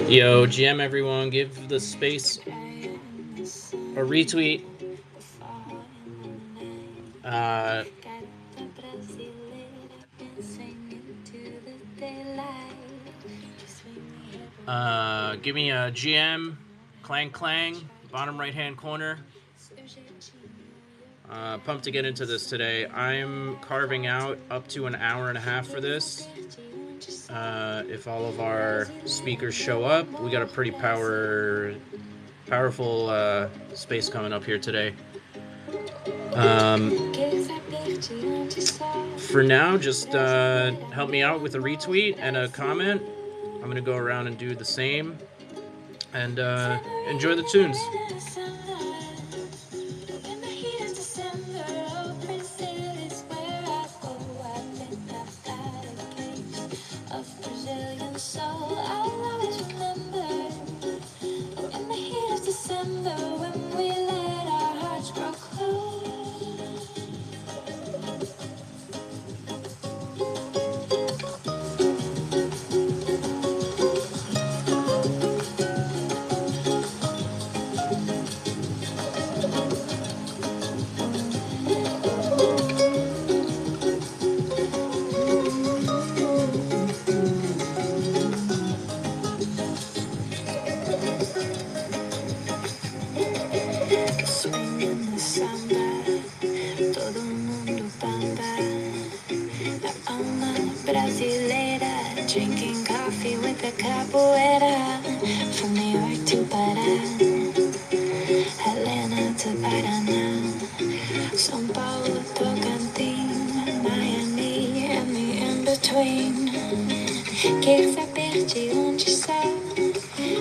Yo, GM everyone, give the space a retweet. Give me a GM, clang clang, bottom right hand corner. Pumped to get into this today. I'm carving out up to an hour and a half for this. If all of our speakers show up, we got a pretty powerful space coming up here today. For now, just help me out with a retweet and a comment. I'm going to go around and do the same. And enjoy the tunes. Drinking coffee with a capoeira. From New York to Pará, Helena to Paraná, São Paulo, Tocantins, Miami and the in-between. Quer saber de onde está?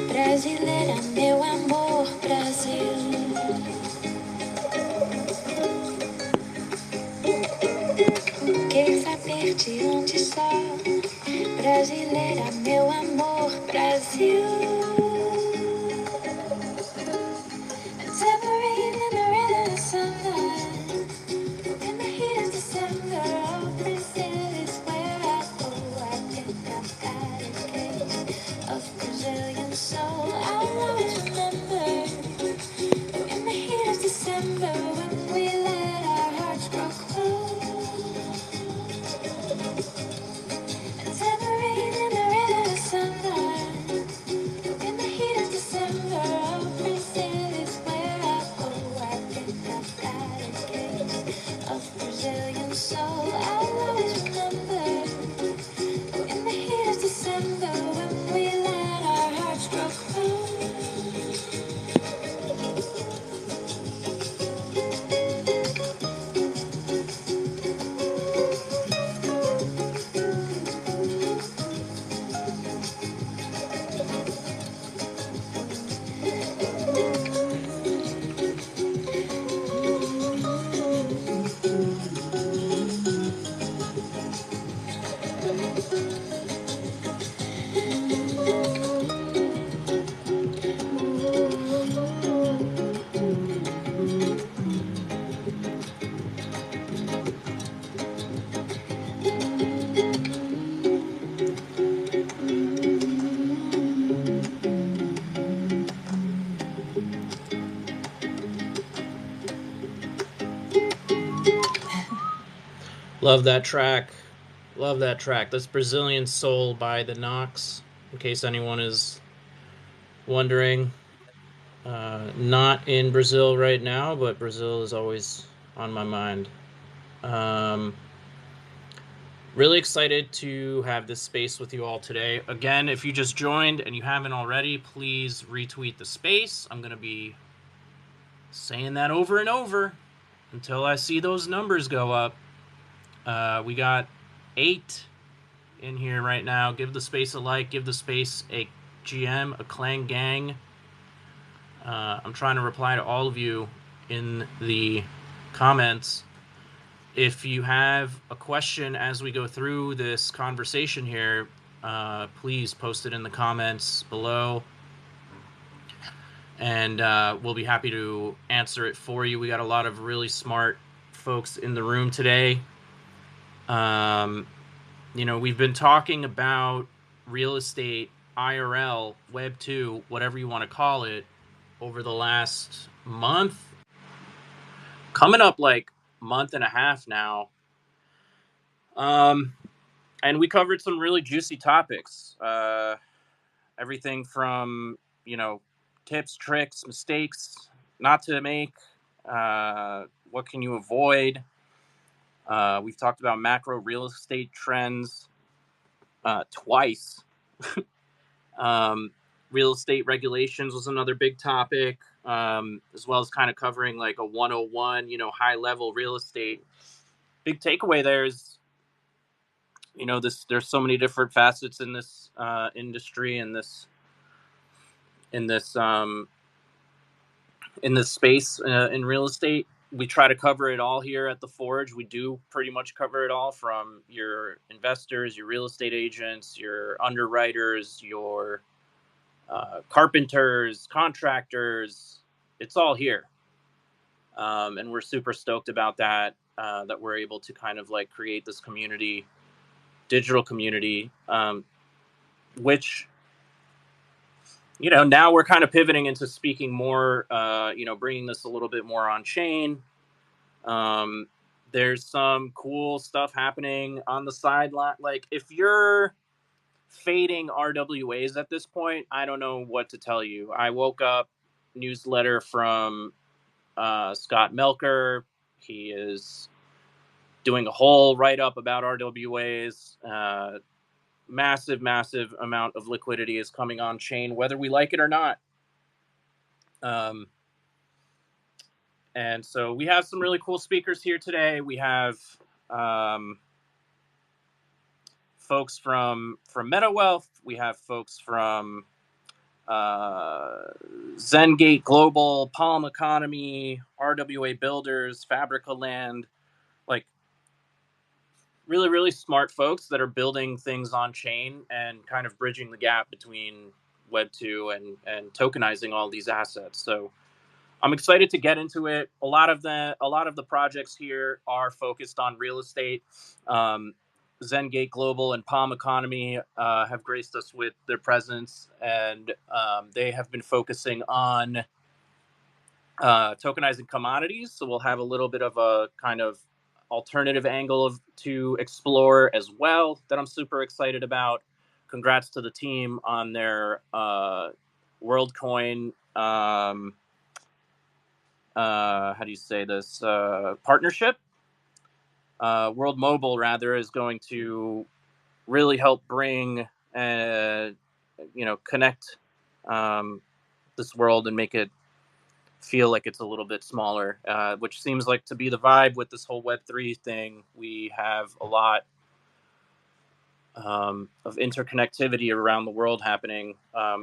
Brasileira, meu amor, Brasil. Quer saber de onde está? Brasileira, meu amor, Brasil. Tambourine in the rhythm of sunlight. In the heat of December, oh, Brazil is where I go. I think I've got a case of Brazilian soul. I'll always remember. In the heat of December, when we let our hearts grow cold. Love that track. Love that track. That's Brazilian Soul by the Knox, in case anyone is wondering. Not in Brazil right now, but Brazil is always on my mind. Really excited to have this space with you all today. Again, if you just joined and you haven't already, please retweet the space. I'm going to be saying that over and over until I see those numbers go up. We got 8 in here right now. Give the space a like. Give the space a GM, a Clang Gang. I'm trying to reply to all of you in the comments. If you have a question as we go through this conversation here, please post it in the comments below. And we'll be happy to answer it for you. We got a lot of really smart folks in the room today. We've been talking about real estate, IRL, Web 2, whatever you want to call it, over the last month. Coming up like month and a half now. And we covered some really juicy topics. Everything from, tips, tricks, mistakes not to make. What can you avoid? We've talked about macro real estate trends twice. Real estate regulations was another big topic, as well as kind of covering like a 101, high level real estate. Big takeaway there is, there's so many different facets in this industry and in this space in real estate. We try to cover it all here at the Forge. We do pretty much cover it all, from your investors, your real estate agents, your underwriters, your carpenters, contractors. It's all here. And we're super stoked about that, that we're able to kind of like create this community, digital community, which, now we're kind of pivoting into speaking more, bringing this a little bit more on chain. There's some cool stuff happening on the sideline. Like, if you're fading RWAs at this point, I don't know what to tell you. I woke up, newsletter from Scott Melker. He is doing a whole write-up about RWAs. Massive amount of liquidity is coming on chain, whether we like it or not. And so we have some really cool speakers here today. We have folks from MetaWealth. We have folks from Zengate Global, Palm Economy, RWA Builders, Fabrica Land. Like, really, really smart folks that are building things on chain and kind of bridging the gap between Web 2 and tokenizing all these assets. So I'm excited to get into it. A lot of the projects here are focused on real estate. Zengate Global and Palm Economy have graced us with their presence, and they have been focusing on tokenizing commodities. So we'll have a little bit of a kind of alternative angle to explore as well, that I'm super excited about. Congrats to the team on their WorldCoin, how do you say this, partnership. World Mobile, rather, is going to really help bring, connect this world and make it feel like it's a little bit smaller, which seems like to be the vibe with this whole Web3 thing. We have a lot of interconnectivity around the world happening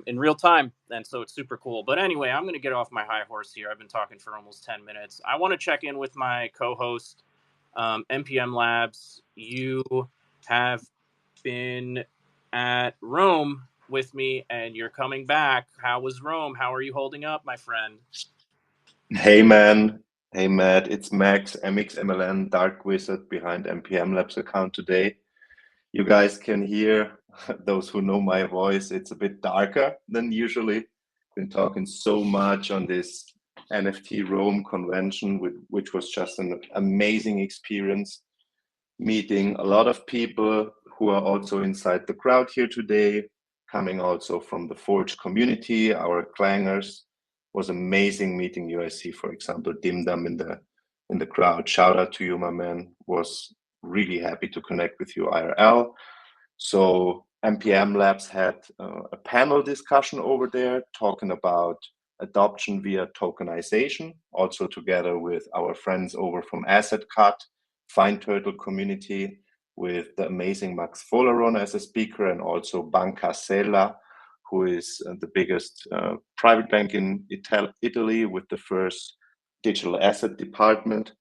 in real time, and so it's super cool. But anyway, I'm going to get off my high horse here. I've been talking for almost 10 minutes. I want to check in with my co-host, NPM Labs. You have been at Rome with me, and you're coming back. How was Rome? How are you holding up, my friend? Hey man, hey Matt, it's Max, MXMLN Dark Wizard behind NPM Labs account today. You guys can hear, those who know my voice, it's a bit darker than usually. Been talking so much on this NFT Rome convention, which was just an amazing experience. Meeting a lot of people who are also inside the crowd here today, coming also from the Forge community, our clangers. Was amazing meeting you. I see, for example, Dimdam in the crowd. Shout out to you, my man. Was really happy to connect with you IRL. So NPM Labs had a panel discussion over there talking about adoption via tokenization, also together with our friends over from Asset Cut, Fine Turtle community, with the amazing Max Folaron as a speaker, and also Banca Sella, who is the biggest private bank in Italy with the first digital asset department.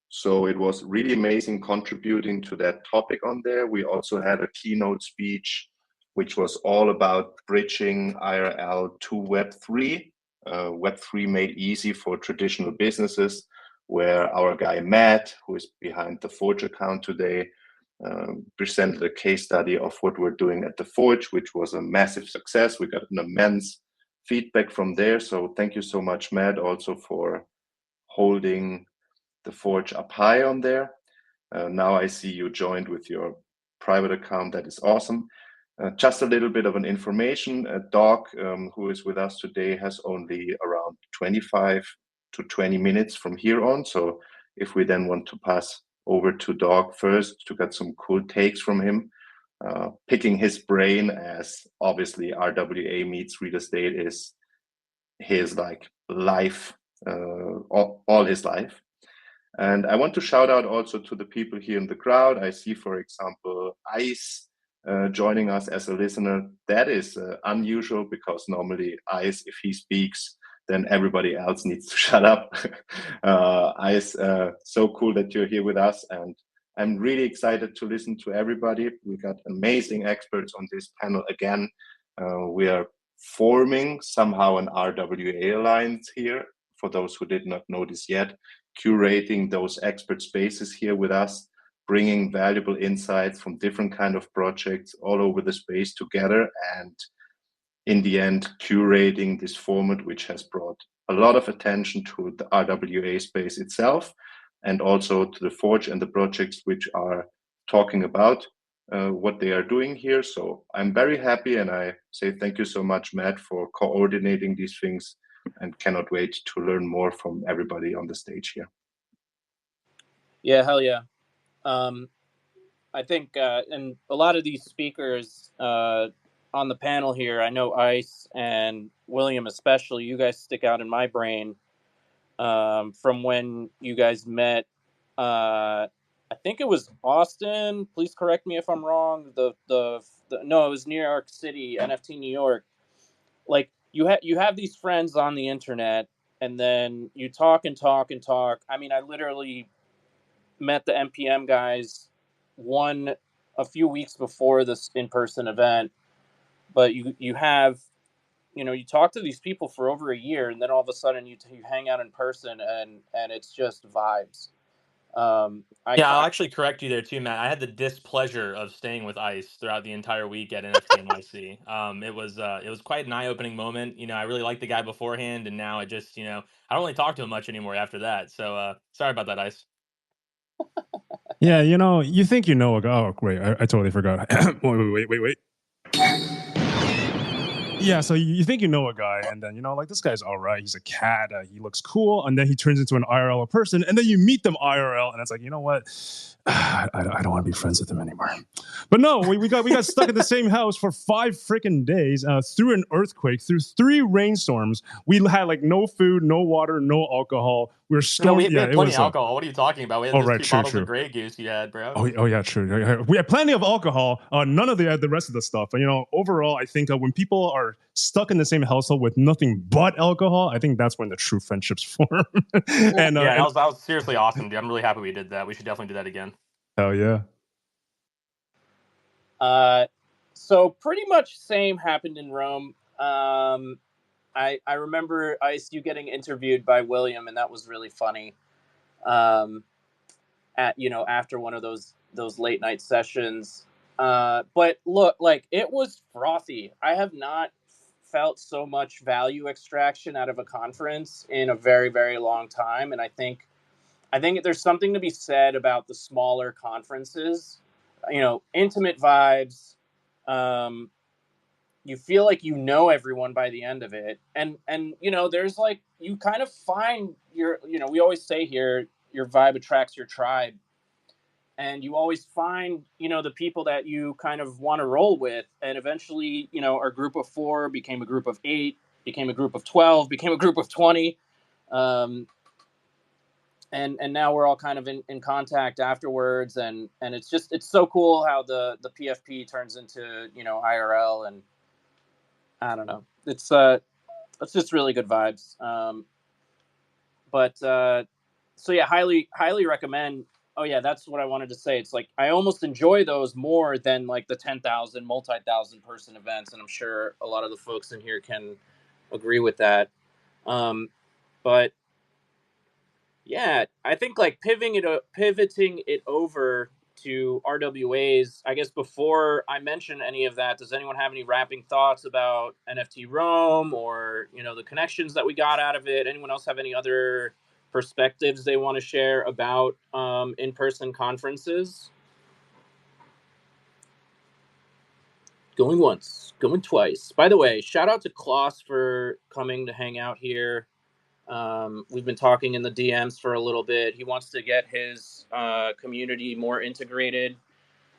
So it was really amazing contributing to that topic on there. We also had a keynote speech, which was all about bridging IRL to Web3. Web3 made easy for traditional businesses where our guy Matt, who is behind the Forge account today, presented a case study of what we're doing at the Forge, which was a massive success. We got an immense feedback from there. So thank you so much, Matt, also for holding the Forge up high on there. Now I see you joined with your private account. That is awesome. Just a little bit of an information. Doc, who is with us today, has only around 25 to 20 minutes from here on. So if we then want to pass over to Doc first to get some cool takes from him, picking his brain, as obviously RWA meets real estate is his like life, all his life. And I want to shout out also to the people here in the crowd. I see, for example, Ice joining us as a listener. That is unusual, because normally Ice, if he speaks, then everybody else needs to shut up. Ice, so cool that you're here with us. And I'm really excited to listen to everybody. We got amazing experts on this panel again. We are forming somehow an RWA alliance here, for those who did not know this yet, curating those expert spaces here with us, bringing valuable insights from different kind of projects all over the space together, and in the end, curating this format, which has brought a lot of attention to the RWA space itself, and also to the Forge and the projects which are talking about what they are doing here. So I'm very happy, and I say thank you so much, Matt, for coordinating these things, and cannot wait to learn more from everybody on the stage here. Yeah, hell yeah. I think, and a lot of these speakers on the panel here, I know Ice and William especially, you guys stick out in my brain from when you guys met. I think it was Austin. Please correct me if I'm wrong. No, it was New York City, NFT New York. Like you have these friends on the internet, and then you talk and talk and talk. I mean, I literally met the NPM guys a few weeks before this in-person event, but you have, you talk to these people for over a year, and then all of a sudden you hang out in person, and it's just vibes. I'll actually correct you there too, Matt. I had the displeasure of staying with Ice throughout the entire week at NFT NYC. It was quite an eye-opening moment. I really liked the guy beforehand, and now I just, I don't really talk to him much anymore after that. So sorry about that, Ice. Yeah, you think you know a guy. Oh, wait, I totally forgot. wait. Yeah, so you think you know a guy, and then like, this guy's all right. He's a cat. He looks cool, and then he turns into an IRL person, and then you meet them IRL, and it's like, you know what? I don't want to be friends with him anymore. But no, we got stuck in the same house for 5 freaking days, through an earthquake, through 3 rainstorms. We had like no food, no water, no alcohol. We were No, we had plenty of alcohol. What are you talking about? We had right, 2 bottles of Grey Goose you had, bro. Oh yeah, true. We had plenty of alcohol. None of the rest of the stuff. And overall, I think when people are stuck in the same household with nothing but alcohol, I think that's when the true friendships form. And that was seriously awesome, dude. I'm really happy we did that. We should definitely do that again. Hell yeah. So pretty much same happened in Rome. I remember you getting interviewed by William, and that was really funny. After one of those late night sessions. But look, like, it was frothy. I have not felt so much value extraction out of a conference in a very, very long time. And I think there's something to be said about the smaller conferences, intimate vibes. You feel like everyone by the end of it. And there's like, you kind of find we always say here, your vibe attracts your tribe. And you always find, the people that you kind of want to roll with. And eventually, our group of 4 became a group of 8, became a group of 12, became a group of 20. And now we're all kind of in contact afterwards. And it's so cool how the PFP turns into, IRL. And I don't know. It's just really good vibes. So yeah, highly, highly recommend. Oh yeah, that's what I wanted to say. It's like, I almost enjoy those more than like the 10,000, multi-thousand person events. And I'm sure a lot of the folks in here can agree with that. But Yeah, I think like pivoting it over to RWAs. I guess before I mention any of that, does anyone have any wrapping thoughts about NFT Rome or the connections that we got out of it? Anyone else have any other perspectives they want to share about in-person conferences? Going once, going twice. By the way, shout out to Klaus for coming to hang out here. We've been talking in the DMs for a little bit. He wants to get his community more integrated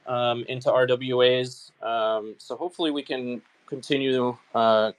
into RWAs. So hopefully we can continue, during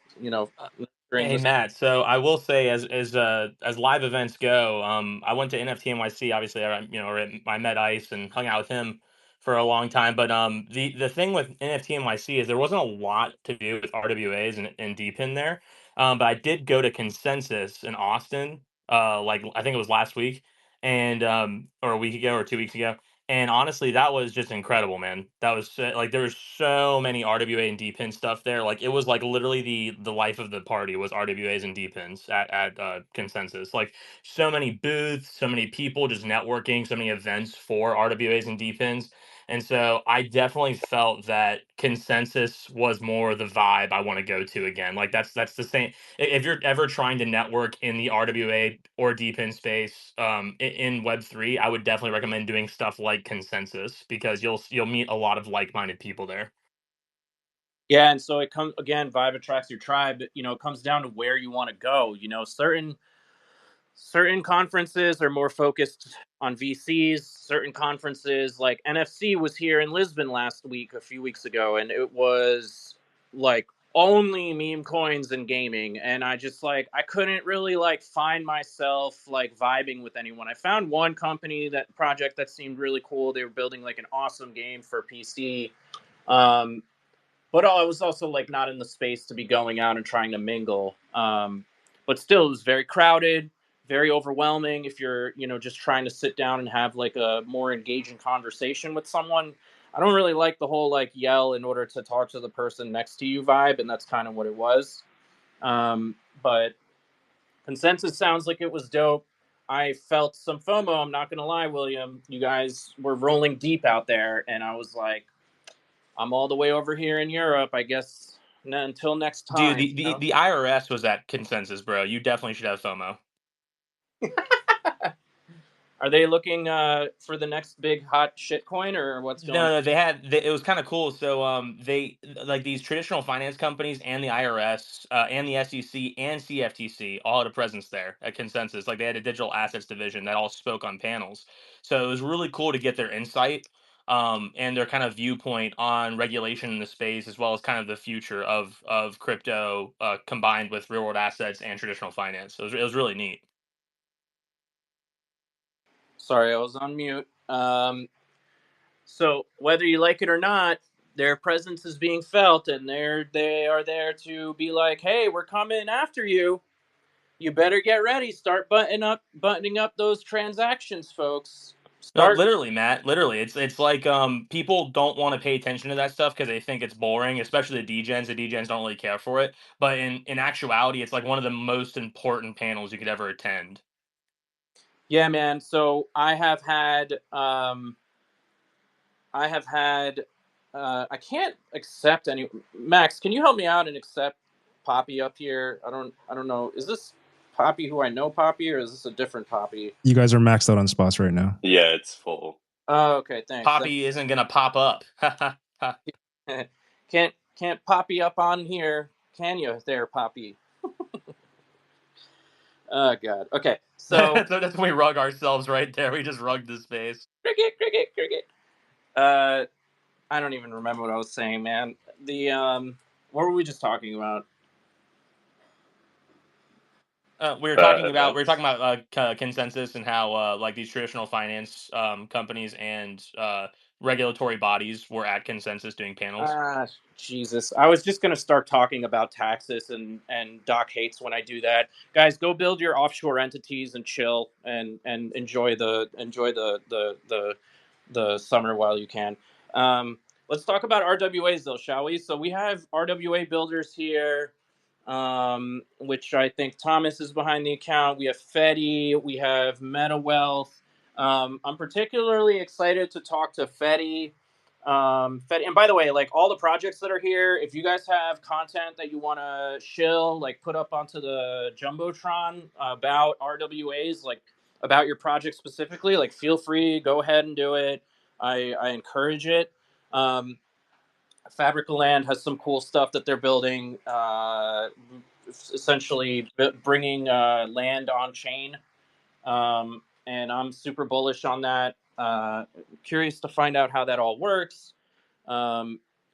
Hey this. Matt, so I will say, as live events go, I went to NFT NYC. Obviously, I met Ice and hung out with him for a long time. But the thing with NFT NYC is there wasn't a lot to do with RWAs and DPIN there. But I did go to Consensus in Austin, like I think it was last week, and or a week ago or 2 weeks ago. And honestly, that was just incredible, man. That was like there was so many RWA and DPIN stuff there. Like it was like literally the life of the party was RWAs and DPINs at Consensus. Like so many booths, so many people just networking, so many events for RWAs and DPINs. And so I definitely felt that Consensus was more the vibe I want to go to again. Like that's the same. If you're ever trying to network in the RWA or DPIN space in Web3, I would definitely recommend doing stuff like Consensus because you'll meet a lot of like-minded people there. Yeah, and so it comes again. Vibe attracts your tribe. It comes down to where you want to go. Certain conferences are more focused on VCs. Certain conferences, like NFC, was here in Lisbon last week, a few weeks ago, and it was like only meme coins and gaming. And I just I couldn't really find myself vibing with anyone. I found one project that seemed really cool. They were building like an awesome game for PC. But I was also not in the space to be going out and trying to mingle. But still, it was very crowded, very overwhelming. If you're just trying to sit down and have a more engaging conversation with someone, I don't really like the whole yell in order to talk to the person next to you vibe, and that's kind of what it was. But Consensus sounds like it was dope. I felt some FOMO. I'm not gonna lie, William. You guys were rolling deep out there, and I was like, I'm all the way over here in Europe. I guess until next Dude, time. the IRS was at Consensus, bro. You definitely should have FOMO. Are they looking for the next big hot shitcoin or what's going on? No, it was kind of cool. So they like these traditional finance companies and the IRS and the SEC and CFTC all had a presence there at Consensus. Like they had a digital assets division that all spoke on panels. So it was really cool to get their insight and their kind of viewpoint on regulation in the space, as well as kind of the future of crypto combined with real world assets and traditional finance. So it was really neat. Sorry, I was on mute. So whether you like it or not, their presence is being felt, and they are there to be like, hey, we're coming after you. You better get ready. Start buttoning up those transactions, folks. No, Start. literally, Matt. Literally, it's like people don't want to pay attention to that stuff because they think it's boring, especially the degens. The degens don't really care for it, but in actuality, it's like one of the most important panels you could ever attend. Yeah, man. So I can't accept any. Max, can you help me out and accept Poppy up here? I don't know. Is this Poppy who I know Poppy, or is this a different Poppy? You guys are maxed out on spots right now. Yeah, it's full. Oh, okay, thanks. Poppy isn't gonna pop up. Can't Poppy up on here, can you? There, Poppy. Oh God. Okay, so So that's when we rug ourselves right there. We just rugged the space. cricket. I don't even remember what I was saying, man. What were we just talking about? We were talking about Consensus and how like these traditional finance companies and regulatory bodies were at Consensus doing panels. Ah, Jesus. I was just going to start talking about taxes, and Doc hates when I do that. Guys, go build your offshore entities and chill and enjoy the summer while you can. Let's talk about RWAs though, shall we? So we have RWA builders here. which I think Thomas is behind the account. We have Fetty. We have Meta Wealth. I'm particularly excited to talk to Fetty. Fetty, and by the way, like all the projects that are here, if you guys have content that you want to shill, like put up onto the Jumbotron about RWAs, like about your project specifically, like feel free, go ahead and do it. I encourage it. Fabricaland has some cool stuff that they're building, essentially bringing land on chain, and I'm super bullish on that. Curious to find out how that all works.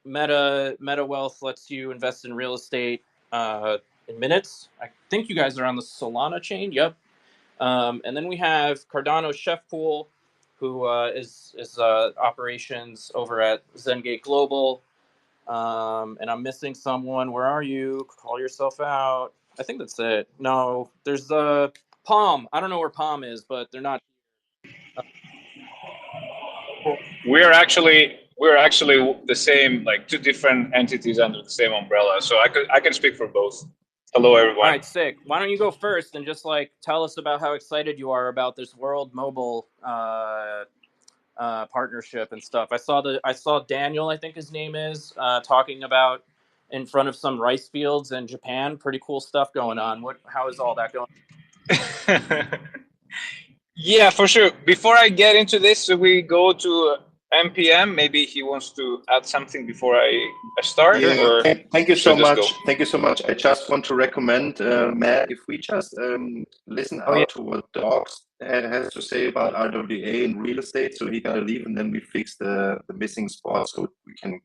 Meta Wealth lets you invest in real estate in minutes. I think you guys are on the Solana chain. Yep. And then we have Cardano Chef Pool, who is operations over at Zengate Global. And I'm missing someone. Where are you? Call yourself out. I think that's it. No, there's Palm. I don't know where Palm is, but they're not. We're actually the same, like two different entities under the same umbrella. So I can speak for both. Hello, everyone. All right, sick. Why don't you go first and just like tell us about how excited you are about this World Mobile partnership and stuff. I saw Daniel, I think his name is, talking about in front of some rice fields in Japan. Pretty cool stuff going on. How is all that going? Yeah, for sure. Before I get into this, we go to NPM. Maybe he wants to add something before I start. Yeah, or thank you so much. go? Thank you so much. I just want to recommend, Matt, if we just listen out to what Dogs has to say about RWA and real estate. So he gotta leave, and then we fix the missing spot so we can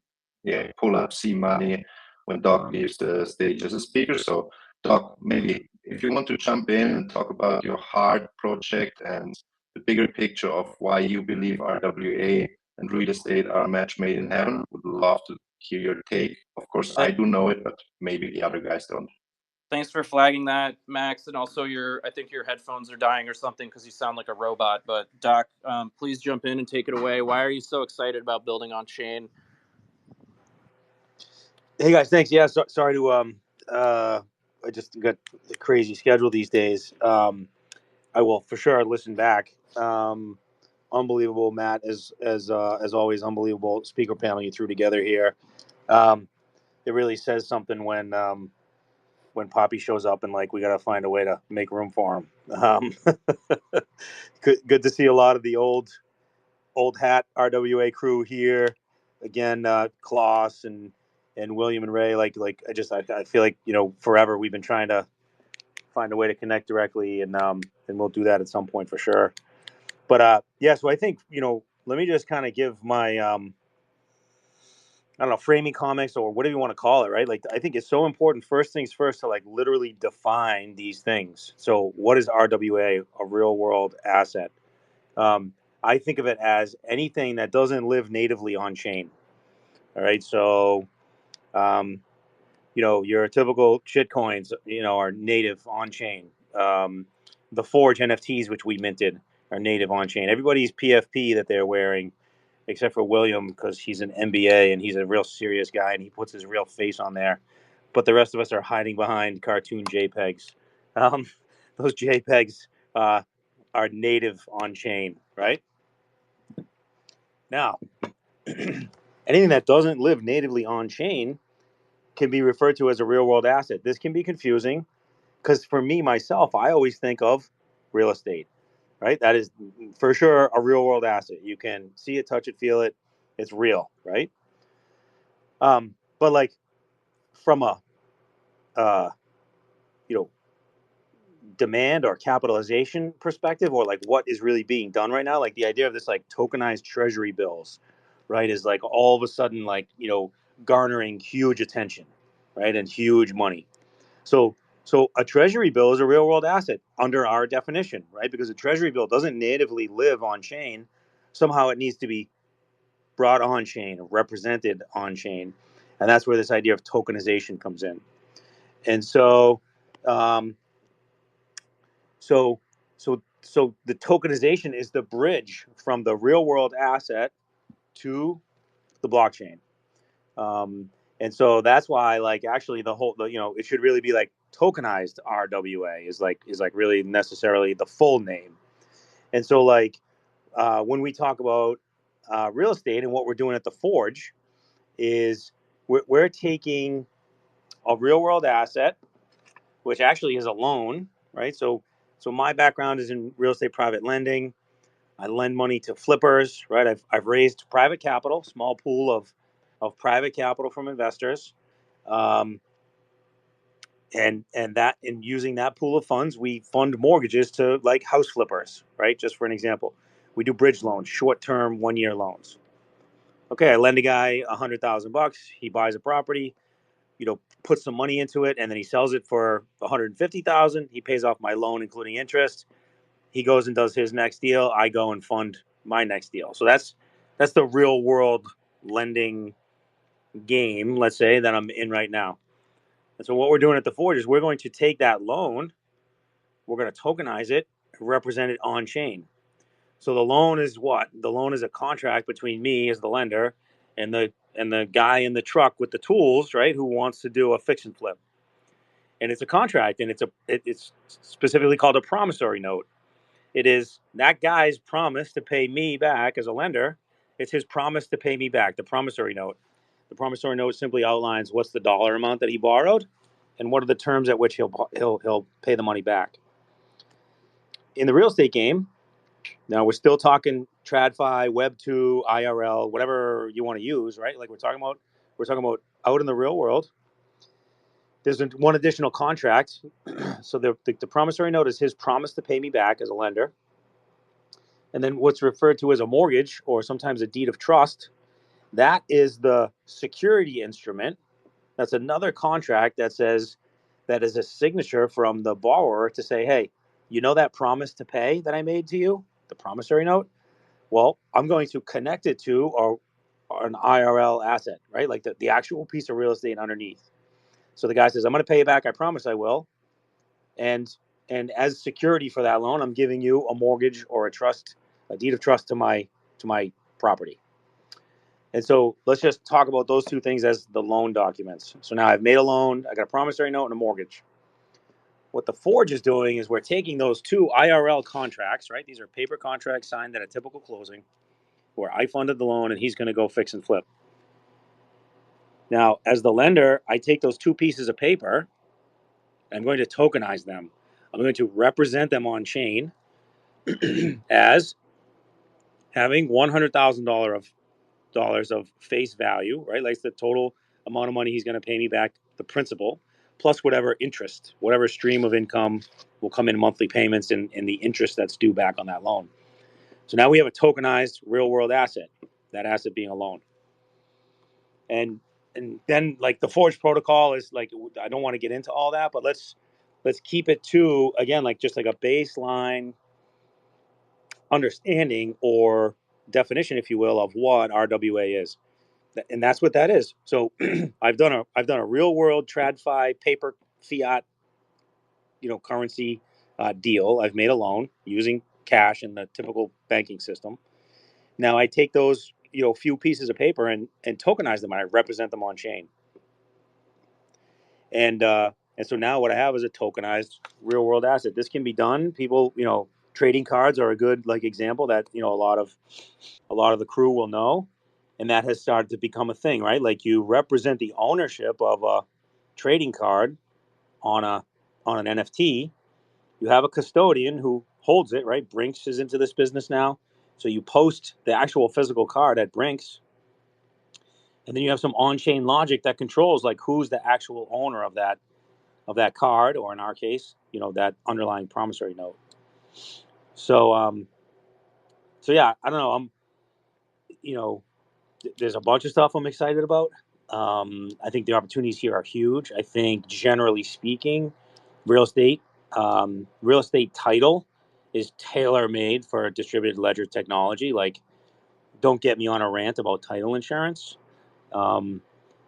pull up C money when Doc leaves the stage as a speaker. So Doc, maybe if you want to jump in and talk about your heart project and the bigger picture of why you believe RWA and real estate are a match made in heaven, would love to hear your take. Of course, I do know it, but maybe the other guys don't. Thanks for flagging that, Max. And also, I think your headphones are dying or something because you sound like a robot. But Doc, please jump in and take it away. Why are you so excited about building on chain? Hey guys, thanks. Yeah, sorry to I just got a crazy schedule these days. I will for sure listen back. Unbelievable, Matt, as always, unbelievable speaker panel you threw together here. It really says something when Poppy shows up and like we got to find a way to make room for him. Good to see a lot of the old hat RWA crew here again. Klaus and William and Ray. Like I feel like forever we've been trying to find a way to connect directly, and we'll do that at some point for sure. But so I think let me just kind of give my I don't know, framing comics or whatever you want to call it, right? Like, I think it's so important, first things first, to like literally define these things. So what is RWA, a real world asset? I think of it as anything that doesn't live natively on chain. All right. So, your typical shit coins, are native on chain. The Forge NFTs, which we minted, are native on chain. Everybody's PFP that they're wearing, except for William, because he's an MBA and he's a real serious guy and he puts his real face on there. But the rest of us are hiding behind cartoon JPEGs. Those JPEGs are native on chain, right? Now, anything that doesn't live natively on chain can be referred to as a real world asset. This can be confusing because for me, myself, I always think of real estate, right? That is for sure a real world asset. You can see it, touch it, feel it. It's real, right? But like from a, demand or capitalization perspective, or like what is really being done right now, like the idea of this like tokenized treasury bills, right, is like all of a sudden like garnering huge attention, right, and huge money. So a treasury bill is a real world asset under our definition, right, because a treasury bill doesn't natively live on chain. Somehow it needs to be brought on chain, represented on chain, and that's where this idea of tokenization comes in. And so So the tokenization is the bridge from the real world asset to the blockchain. And And so that's why, like, actually it should really be like tokenized RWA is like really necessarily the full name. And so like when we talk about real estate and what we're doing at the Forge is we're taking a real world asset, which actually is a loan, right? So my background is in real estate private lending. I lend money to flippers, right? I've raised private capital, small pool of private capital from investors. And that in using that pool of funds, we fund mortgages to like house flippers, right? Just for an example, we do bridge loans, short-term 1-year loans. Okay, I lend a guy $100,000. He buys a property, puts some money into it, and then he sells it for $150,000. He pays off my loan, including interest. He goes and does his next deal. I go and fund my next deal. So that's the real world lending game, let's say, that I'm in right now. And so what we're doing at the Forge is we're going to take that loan, we're going to tokenize it, represent it on chain. So the loan is what? The loan is a contract between me as the lender and the guy in the truck with the tools, right, who wants to do a fix and flip. And it's a contract, and it's specifically called a promissory note. It is that guy's promise to pay me back as a lender. It's his promise to pay me back, the promissory note. The promissory note simply outlines what's the dollar amount that he borrowed and what are the terms at which he'll pay the money back. In the real estate game, now we're still talking TradFi, Web2, IRL, whatever you want to use, right? Like we're talking about out in the real world. There's one additional contract. So the promissory note is his promise to pay me back as a lender. And then what's referred to as a mortgage or sometimes a deed of trust, that is the security instrument. That's another contract that says that is a signature from the borrower to say, hey, that promise to pay that I made to you, the promissory note? Well, I'm going to connect it to an IRL asset, right? Like the actual piece of real estate underneath. So the guy says, I'm going to pay you back. I promise I will. And as security for that loan, I'm giving you a mortgage or a deed of trust to my property. And so let's just talk about those two things as the loan documents. So now I've made a loan, I got a promissory note and a mortgage. What the Forge is doing is we're taking those two IRL contracts, right? These are paper contracts signed at a typical closing where I funded the loan and he's going to go fix and flip. Now, as the lender, I take those two pieces of paper, I'm going to tokenize them. I'm going to represent them on chain as having $100,000 of face value, right? Like the total amount of money he's going to pay me back, the principal, plus whatever interest, whatever stream of income will come in monthly payments and the interest that's due back on that loan. So now we have a tokenized real world asset, that asset being a loan. And then like the Forge protocol is like, I don't want to get into all that, but let's keep it to, again, like just like a baseline understanding or definition, if you will, of what RWA is. And that's what that is. So I've done a real world TradFi paper fiat, currency deal. I've made a loan using cash in the typical banking system. Now I take those, few pieces of paper and tokenize them. And I represent them on chain. And so now what I have is a tokenized real world asset. This can be done. People, trading cards are a good like example that, a lot of the crew will know. And that has started to become a thing, right? Like you represent the ownership of a trading card on an NFT. You have a custodian who holds it, right? Brinks is into this business now. So you post the actual physical card at Brinks. And then you have some on-chain logic that controls like who's the actual owner of that card, or in our case, that underlying promissory note. So yeah, I don't know. There's a bunch of stuff I'm excited about. I think the opportunities here are huge. I think generally speaking, real estate title is tailor made for distributed ledger technology. Like, don't get me on a rant about title insurance.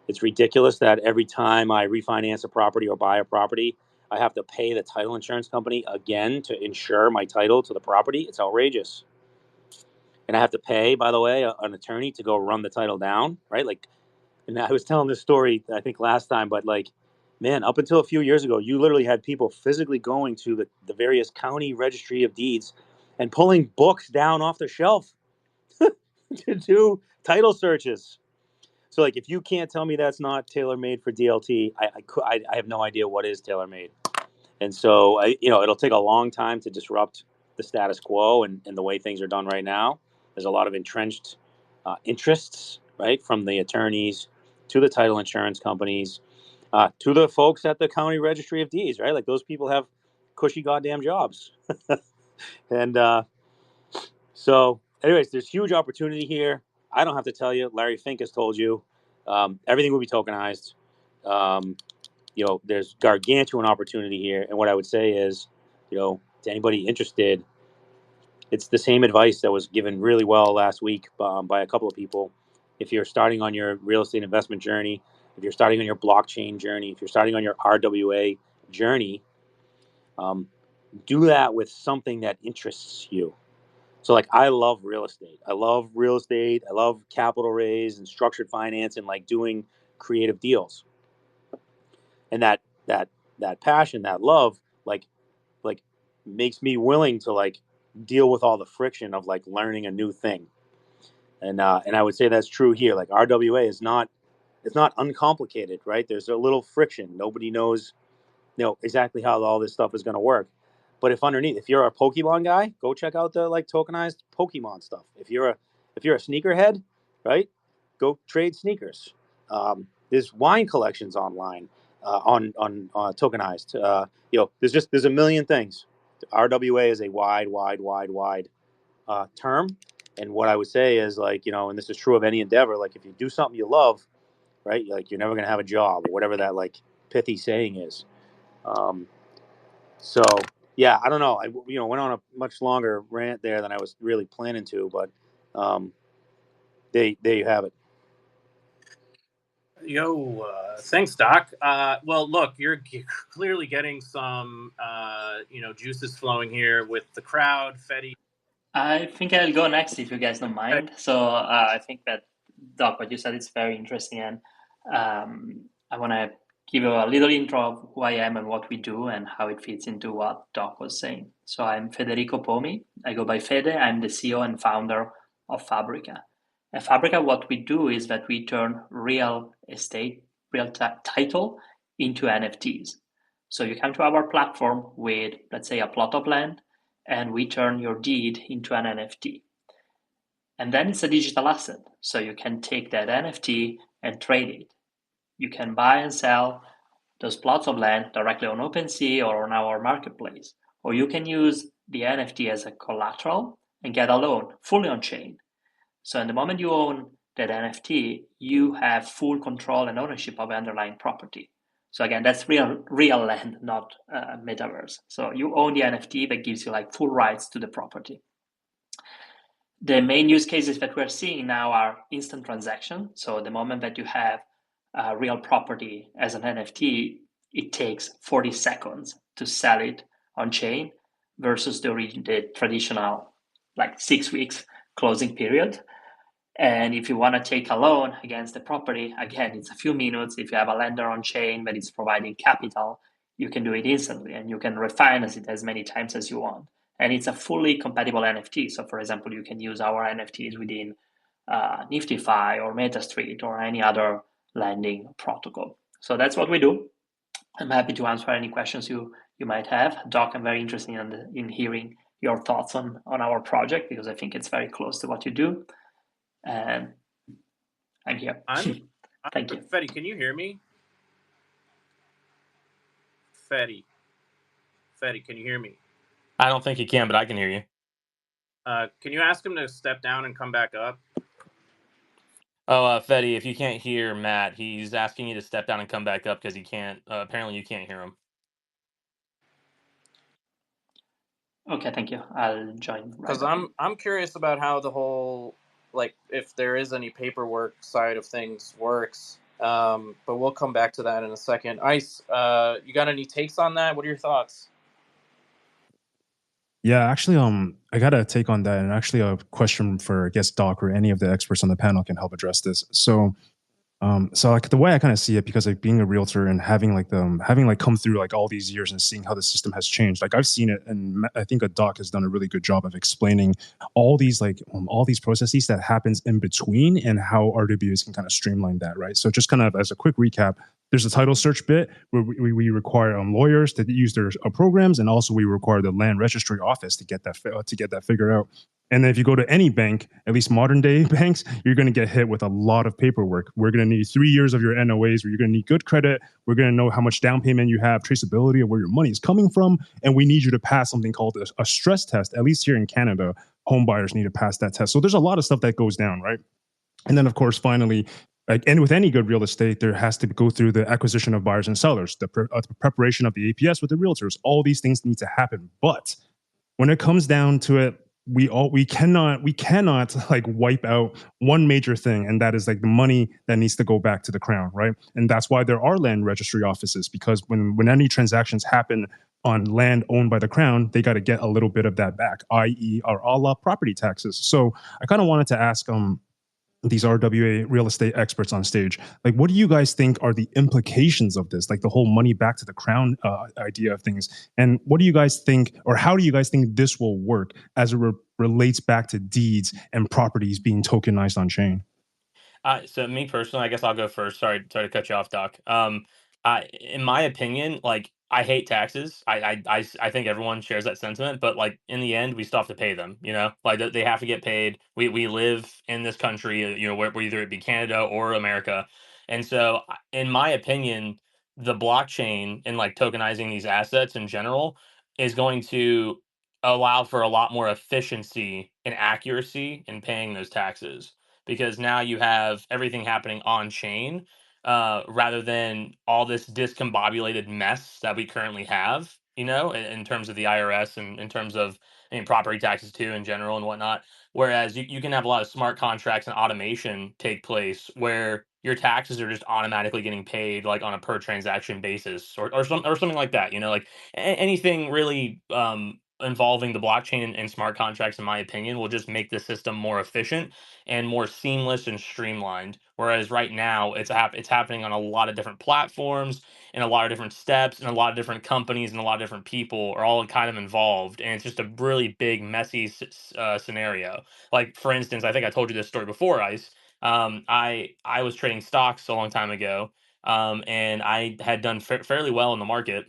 It's ridiculous that every time I refinance a property or buy a property, I have to pay the title insurance company again to insure my title to the property. It's outrageous. And I have to pay, by the way, an attorney to go run the title down, right? Like And I was telling this story, I think last time, but like, man, up until a few years ago, you literally had people physically going to the various county registry of deeds and pulling books down off the shelf to do title searches. So like, if you can't tell me that's not tailor-made for DLT, I have no idea what is tailor-made. And so it'll take a long time to disrupt the status quo and the way things are done right now. There's a lot of entrenched interests, right, from the attorneys to the title insurance companies to the folks at the county registry of deeds, right? Like those people have cushy goddamn jobs. And so, anyways, there's huge opportunity here. I don't have to tell you. Larry Fink has told you. Everything will be tokenized. There's gargantuan opportunity here. And what I would say is, to anybody interested, it's the same advice that was given really well last week by a couple of people. If you're starting on your real estate investment journey, if you're starting on your blockchain journey, if you're starting on your RWA journey, do that with something that interests you. So like, I love real estate. I love capital raise and structured finance and like doing creative deals. And that passion, that love, like makes me willing to like deal with all the friction of like learning a new thing. And I would say that's true here. Like RWA it's not uncomplicated, right? There's a little friction. Nobody knows, exactly how all this stuff is going to work. But if you're a Pokemon guy, go check out the like tokenized Pokemon stuff. If you're a sneakerhead, right, go trade sneakers. There's wine collections online on tokenized. There's a million things. RWA is a wide term, and what I would say is like, and this is true of any endeavor. Like if you do something you love, right, like you're never gonna have a job or whatever that like pithy saying is. So yeah, I don't know. I went on a much longer rant there than I was really planning to, but there you have it. Thanks, Doc. Well, look, you're clearly getting some, juices flowing here with the crowd. Fetty. I think I'll go next if you guys don't mind. So I think that, Doc, what you said is very interesting, and I want to give you a little intro of who I am and what we do and how it fits into what Doc was saying. So I'm Federico Pomi. I go by Fede. I'm the CEO and founder of Fabrica. At Fabrica, what we do is that we turn real estate, title into NFTs. So you come to our platform with, let's say, a plot of land, and we turn your deed into an NFT. And then it's a digital asset. So you can take that NFT and trade it. You can buy and sell those plots of land directly on OpenSea or on our marketplace. Or you can use the NFT as a collateral and get a loan fully on chain. So in the moment you own that NFT, you have full control and ownership of the underlying property. So again, that's real land, not metaverse. So you own the NFT that gives you like full rights to the property. The main use cases that we're seeing now are instant transaction. So the moment that you have a real property as an NFT, it takes 40 seconds to sell it on chain versus the traditional like 6 weeks closing period. And if you want to take a loan against the property, again, it's a few minutes. If you have a lender on chain that is providing capital, you can do it instantly and you can refinance it as many times as you want. And it's a fully compatible NFT. So for example, you can use our NFTs within NiftyFi or MetaStreet or any other lending protocol. So that's what we do. I'm happy to answer any questions you might have. Doc, I'm very interested in hearing your thoughts on our project because I think it's very close to what you do. And I'm here. Thank you. Fetty, can you hear me? Fetty, can you hear me? I don't think he can, but I can hear you. Can you ask him to step down and come back up? Oh, Fetty, if you can't hear Matt, he's asking you to step down and come back up because he can't. Apparently, you can't hear him. Okay, thank you. I'll join. Because I'm curious about how the whole, like, if there is any paperwork side of things works. But we'll come back to that in a second. Ice, you got any takes on that? What are your thoughts? Yeah, actually, I got a take on that, and actually a question for, I guess, Doc or any of the experts on the panel can help address this. So So like the way I kind of see it, because like being a realtor and having come through like all these years and seeing how the system has changed, like I've seen it, and I think a doc has done a really good job of explaining all these processes that happens in between and how RWAs can kind of streamline that, right? So just kind of as a quick recap, there's a title search bit where we require lawyers to use their programs, and also we require the land registry office to get that figured out. And then if you go to any bank, at least modern day banks, you're going to get hit with a lot of paperwork. We're going to need 3 years of your NOAs, where you're going to need good credit. We're going to know how much down payment you have, traceability of where your money is coming from. And we need you to pass something called a stress test. At least here in Canada, home buyers need to pass that test. So there's a lot of stuff that goes down, right? And then, of course, finally, and with any good real estate, there has to go through the acquisition of buyers and sellers, the preparation of the APS with the realtors. All these things need to happen. But when it comes down to it, we cannot like wipe out one major thing, and that is like the money that needs to go back to the crown, right? And that's why there are land registry offices, because when any transactions happen on land owned by the crown, they got to get a little bit of that back, i.e., our a la property taxes. So I kind of wanted to ask these RWA real estate experts on stage, like, what do you guys think are the implications of this, like the whole money back to the crown idea of things? And what do you guys think, or how do you guys think this will work as it relates back to deeds and properties being tokenized on chain? So me personally, I guess I'll go first. Sorry to cut you off, Doc. In my opinion, like I hate taxes. I think everyone shares that sentiment, but like in the end, we still have to pay them. You know, like they have to get paid. We live in this country, you know, where either it be Canada or America, and so in my opinion, the blockchain and like tokenizing these assets in general is going to allow for a lot more efficiency and accuracy in paying those taxes, because now you have everything happening on chain, rather than all this discombobulated mess that we currently have, you know, in terms of the IRS and in terms of, I mean, property taxes too in general and whatnot. Whereas you can have a lot of smart contracts and automation take place where your taxes are just automatically getting paid like on a per transaction basis, or something like that, you know, like anything really involving the blockchain and smart contracts, in my opinion, will just make the system more efficient and more seamless and streamlined. Whereas right now, it's happening on a lot of different platforms and a lot of different steps, and a lot of different companies and a lot of different people are all kind of involved, and it's just a really big, messy scenario. Like for instance, I think I told you this story before, Ice. I was trading stocks a long time ago, and I had done fairly well in the market,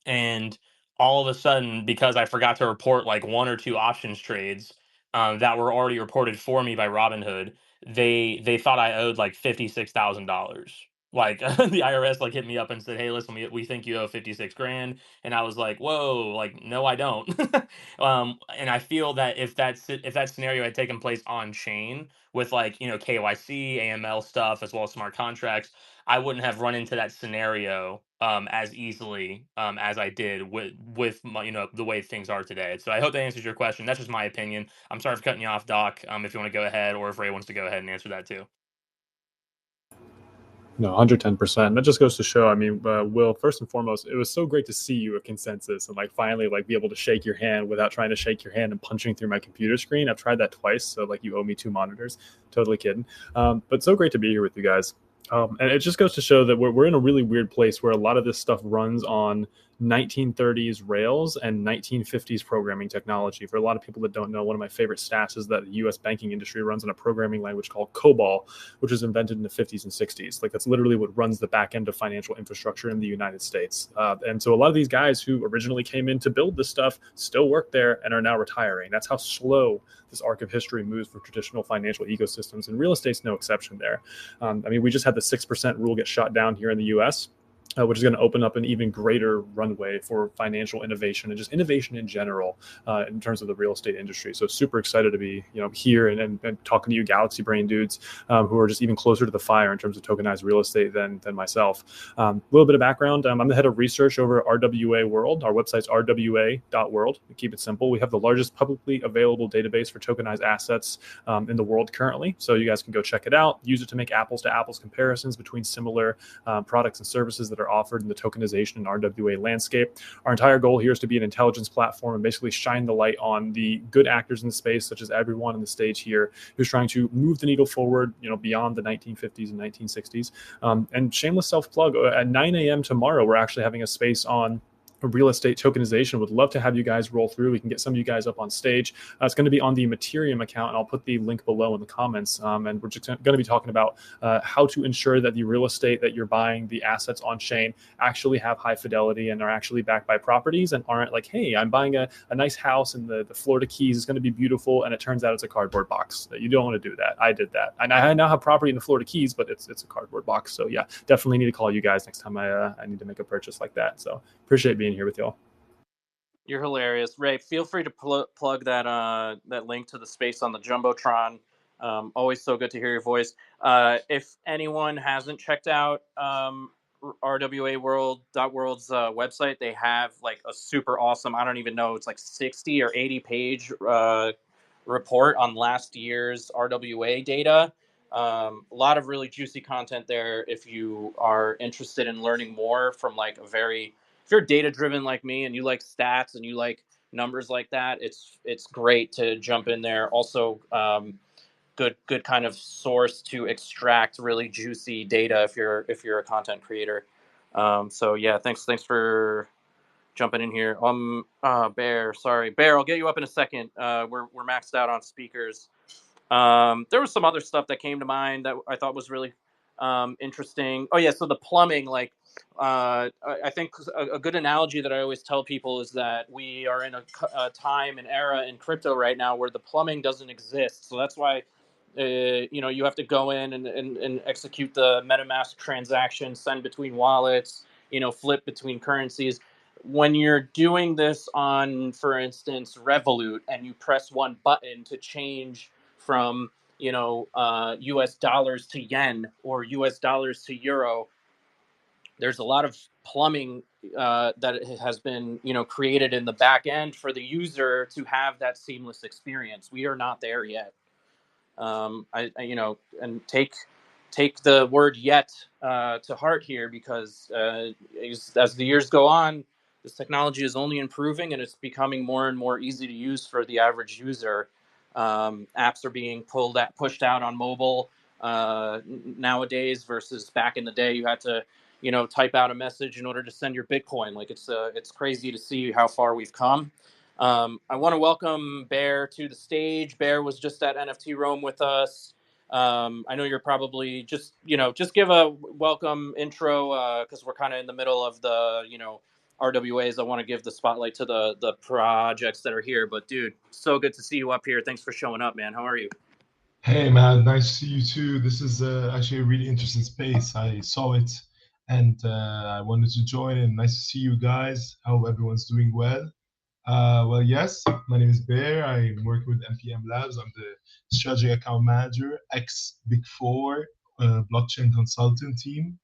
and all of a sudden, because I forgot to report like one or two options trades that were already reported for me by Robinhood, they thought I owed like $56,000. Like the IRS like hit me up and said, "Hey, listen, we think you owe 56 grand," and I was like, "Whoa, like no, I don't." And I feel that if that scenario had taken place on chain with like, you know, KYC, AML stuff, as well as smart contracts, I wouldn't have run into that scenario as easily as I did with my, you know, the way things are today. So I hope that answers your question. That's just my opinion. I'm sorry for cutting you off, Doc. If you want to go ahead, or if Ray wants to go ahead and answer that too. No, 110%. That just goes to show. I mean, Will, first and foremost, it was so great to see you at Consensus and like finally like be able to shake your hand without trying to shake your hand and punching through my computer screen. I've tried that twice, so like you owe me 2 monitors. Totally kidding. But so great to be here with you guys. And it just goes to show that we're in a really weird place where a lot of this stuff runs on 1930s Rails and 1950s programming technology. For a lot of people that don't know, one of my favorite stats is that the U.S. banking industry runs on a programming language called COBOL, which was invented in the 50s and 60s. Like that's literally what runs the back end of financial infrastructure in the United States. And so a lot of these guys who originally came in to build this stuff still work there and are now retiring. That's how slow this arc of history moves for traditional financial ecosystems, and real estate's no exception there. I mean, we just had the 6% rule get shot down here in the U.S., which is going to open up an even greater runway for financial innovation and just innovation in general in terms of the real estate industry. So super excited to be, you know, here and talking to you Galaxy Brain dudes who are just even closer to the fire in terms of tokenized real estate than myself. A little bit of background. I'm the head of research over at RWA World. Our website's rwa.world. We keep it simple. We have the largest publicly available database for tokenized assets in the world currently. So you guys can go check it out, use it to make apples to apples comparisons between similar products and services that are offered in the tokenization and RWA landscape. Our entire goal here is to be an intelligence platform and basically shine the light on the good actors in the space, such as everyone on the stage here who's trying to move the needle forward, beyond the 1950s and 1960s. And shameless self-plug, at 9 a.m. tomorrow, we're actually having a space on real estate tokenization. Would love to have you guys roll through. We can get some of you guys up on stage. It's going to be on the Ethereum account, and I'll put the link below in the comments. And we're just going to be talking about how to ensure that the real estate that you're buying, the assets on chain, actually have high fidelity and are actually backed by properties and aren't like, hey, I'm buying a nice house in the Florida Keys. It's going to be beautiful, and it turns out it's a cardboard box. You don't want to do that. I did that. And I now have property in the Florida Keys, but it's a cardboard box. So yeah, definitely need to call you guys next time I need to make a purchase like that. So appreciate being here with y'all. You're hilarious, Ray. Feel free to plug that link to the space on the Jumbotron. Always so good to hear your voice. If anyone hasn't checked out RWAworld.world's website, they have like a super awesome, I don't even know, it's like 60 or 80 page report on last year's RWA data. A lot of really juicy content there if you are interested in learning more from like if you're data driven like me and you like stats and you like numbers like that, it's great to jump in there. Also, good kind of source to extract really juicy data if you're a content creator. So yeah, thanks for jumping in here. Bear, I'll get you up in a second. We're maxed out on speakers. There was some other stuff that came to mind that I thought was really interesting. Oh yeah, so the plumbing, like I think a good analogy that I always tell people is that we are in a time and era in crypto right now where the plumbing doesn't exist. So that's why you have to go in and execute the MetaMask transaction, send between wallets, flip between currencies. When you're doing this on, for instance, Revolut, and you press one button to change from US dollars to yen or US dollars to euro, there's a lot of plumbing that has been created in the back end for the user to have that seamless experience. We are not there yet. And take the word yet to heart here, because as the years go on, this technology is only improving and it's becoming more and more easy to use for the average user. Apps are being pushed out on mobile nowadays versus back in the day you had to type out a message in order to send your Bitcoin. Like it's crazy to see how far we've come. I want to welcome Bear to the stage. Bear was just at NFT Rome with us. I know you're probably just give a welcome intro because we're kind of in the middle of the RWAs. I want to give the spotlight to the projects that are here. But dude, so good to see you up here. Thanks for showing up, man. How are you? Hey man, nice to see you too. This is actually a really interesting space. I saw it and I wanted to join in. Nice to see you guys. Hope everyone's doing well. Well, yes, my name is Bear. I'm working with NPM Labs. I'm the strategic account manager, ex Big Four blockchain consultant team.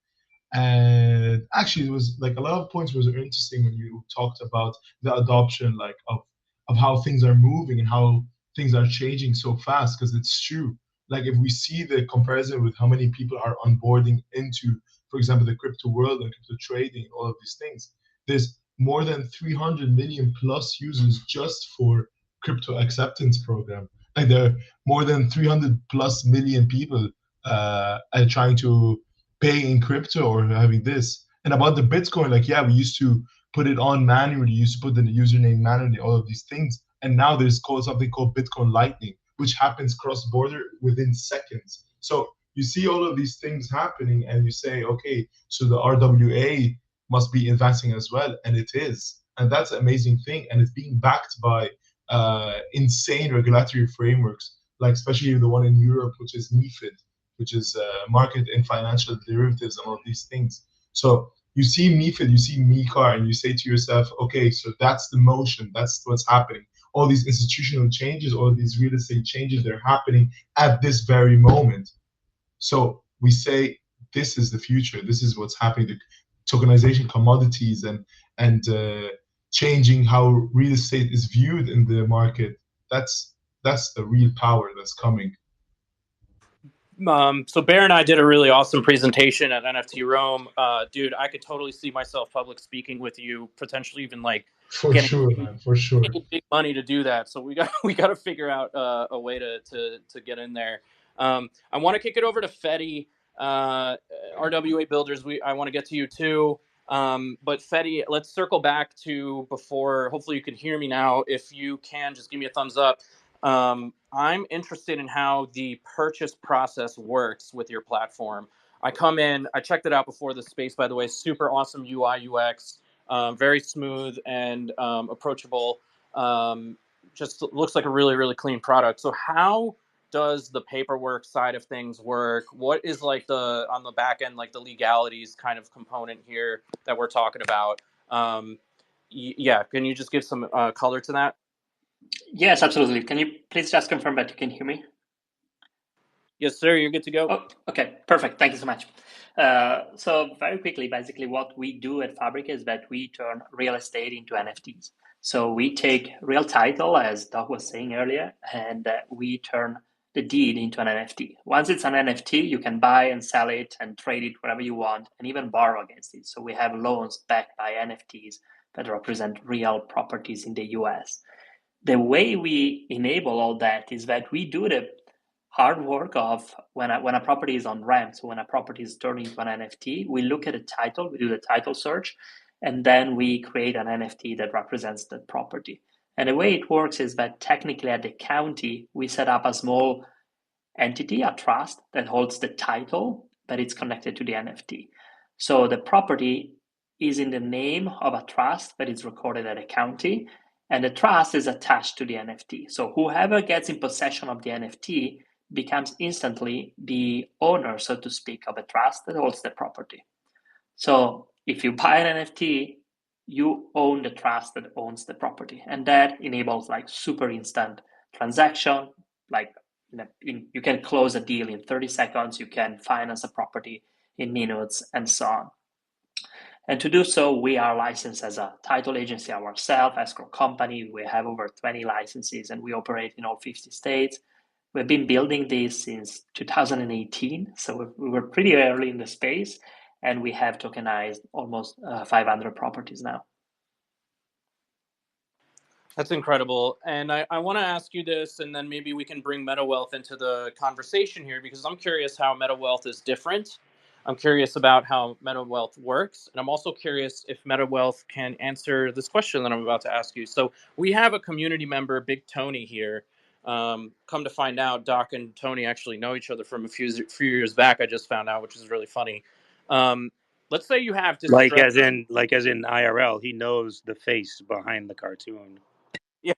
And actually, it was like a lot of points was interesting when you talked about the adoption, like of how things are moving and how things are changing so fast. Because it's true. Like if we see the comparison with how many people are onboarding into, for example, the crypto world and crypto trading, all of these things, there's more than 300 million plus users just for crypto acceptance program. Like there are more than 300 plus million people are trying to pay in crypto or having this. And about the Bitcoin, like, yeah, we used to put it on manually, you used to put the username manually, all of these things. And now there's something called Bitcoin Lightning, which happens cross-border within seconds. So you see all of these things happening and you say, okay, so the RWA must be advancing as well. And it is. And that's an amazing thing. And it's being backed by insane regulatory frameworks, like especially the one in Europe, which is MiFID, which is market in financial derivatives and all these things. So you see MiFID, you see MiCAR, and you say to yourself, okay, so that's the motion, that's what's happening. All these institutional changes, all these real estate changes, they're happening at this very moment. So we say, this is the future, this is what's happening, the tokenization, commodities, and changing how real estate is viewed in the market. That's the real power that's coming. So Bear and I did a really awesome presentation at NFT Rome. Dude, I could totally see myself public speaking with you, potentially even like For getting sure, man. For sure. big money to do that. So we got to figure out a way to get in there. I want to kick it over to Fetty, RWA builders. I want to get to you too. But Fetty, let's circle back to before. Hopefully you can hear me now. If you can, just give me a thumbs up. I'm interested in how the purchase process works with your platform. I come in, I checked it out before the space, by the way, super awesome UI, UX, very smooth and approachable. Just looks like a really, really clean product. So how does the paperwork side of things work? What is like on the back end, like the legalities kind of component here that we're talking about? Yeah, can you just give some color to that? Yes, absolutely. Can you please just confirm that you can hear me? Yes, sir. You're good to go. Oh, okay, perfect. Thank you so much. So very quickly, basically what we do at Fabric is that we turn real estate into NFTs. So we take real title, as Doc was saying earlier, and we turn the deed into an NFT. Once it's an NFT, you can buy and sell it and trade it wherever you want and even borrow against it. So we have loans backed by NFTs that represent real properties in the US. The way we enable all that is that we do the hard work of when a property is on ramp, so when a property is turned into an NFT, we look at the title, we do the title search, and then we create an NFT that represents the property. And the way it works is that technically at the county, we set up a small entity, a trust that holds the title, but it's connected to the NFT. So the property is in the name of a trust that is recorded at a county, and the trust is attached to the NFT. So whoever gets in possession of the NFT becomes instantly the owner, so to speak, of a trust that holds the property. So if you buy an NFT, you own the trust that owns the property, and that enables like super instant transaction. Like you can close a deal in 30 seconds, you can finance a property in minutes, and so on. And to do so, we are licensed as a title agency ourselves, escrow company. We have over 20 licenses and we operate in all 50 states. We've been building this since 2018, so we were pretty early in the space, and we have tokenized almost 500 properties now. That's incredible. And I want to ask you this, and then maybe we can bring MetaWealth into the conversation here, because I'm curious how MetaWealth is different. I'm curious about how MetaWealth works. And I'm also curious if MetaWealth can answer this question that I'm about to ask you. So we have a community member, Big Tony, here. Come to find out, Doc and Tony actually know each other from a few years back, I just found out, which is really funny. Let's say you have distress. Like as in IRL, he knows the face behind the cartoon. Yeah,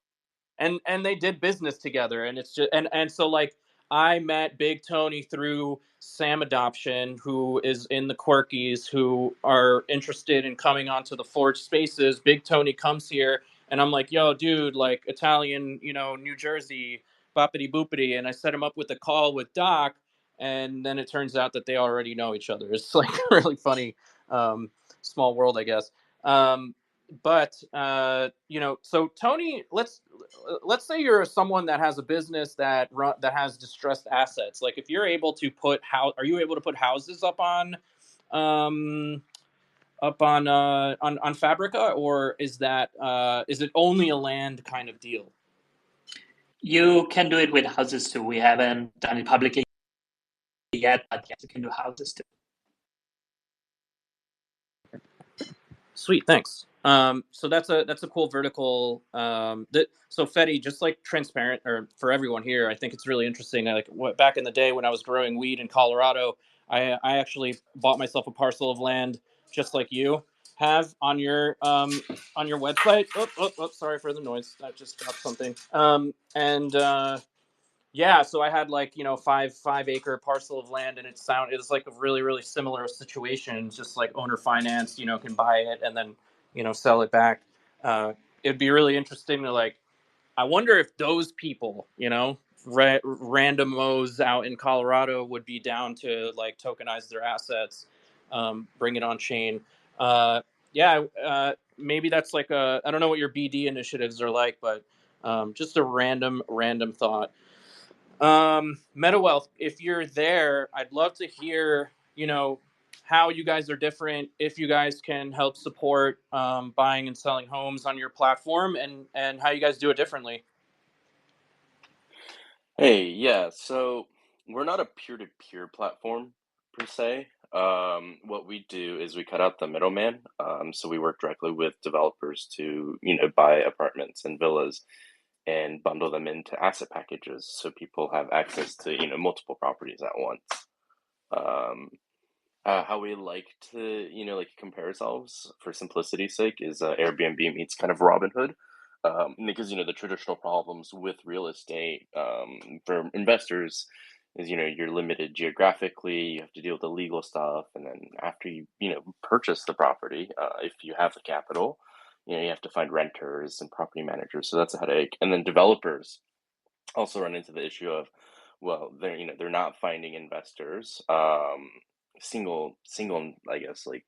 and they did business together, and it's just and so like I met Big Tony through Sam Adoption, who is in the Quirkies, who are interested in coming onto the Forge Spaces. Big Tony comes here, and I'm like, yo, dude, like Italian, New Jersey, boppity boopity, and I set him up with a call with Doc, and then it turns out that they already know each other. It's like really funny, small world, I guess. But so Tony, let's say you're someone that has a business that has distressed assets. Like if you're able to are you able to put houses up on Fabrica, or is it only a land kind of deal? You can do it with houses too. We haven't done it publicly yet, but yes, you can do houses too. Sweet, thanks. So that's a cool vertical. So Fetty, just like transparent, or for everyone here, I think it's really interesting. Like back in the day when I was growing weed in Colorado, I actually bought myself a parcel of land just like you have on your website. Oh, sorry for the noise. I just dropped something. Yeah, so I had like 5 acre parcel of land, and it's like a really, really similar situation. It's just like owner finance, can buy it and then sell it back. It'd be really interesting to like. I wonder if those people, randomos out in Colorado would be down to like tokenize their assets, bring it on chain. Maybe that's like I don't know what your BD initiatives are like, but just a random thought. Meta Wealth, if you're there, I'd love to hear, how you guys are different, if you guys can help support buying and selling homes on your platform, and how you guys do it differently. Hey, yeah, so we're not a peer-to-peer platform per se. What we do is we cut out the middleman. So we work directly with developers to, buy apartments and villas and bundle them into asset packages so people have access to, multiple properties at once. Um, how we like to, compare ourselves for simplicity's sake is Airbnb meets kind of Robinhood. Because, the traditional problems with real estate for investors is, you're limited geographically, you have to deal with the legal stuff. And then after you, purchase the property, if you have the capital, you have to find renters and property managers. So that's a headache. And then developers also run into the issue of, well, they're not finding investors, single, I guess, like,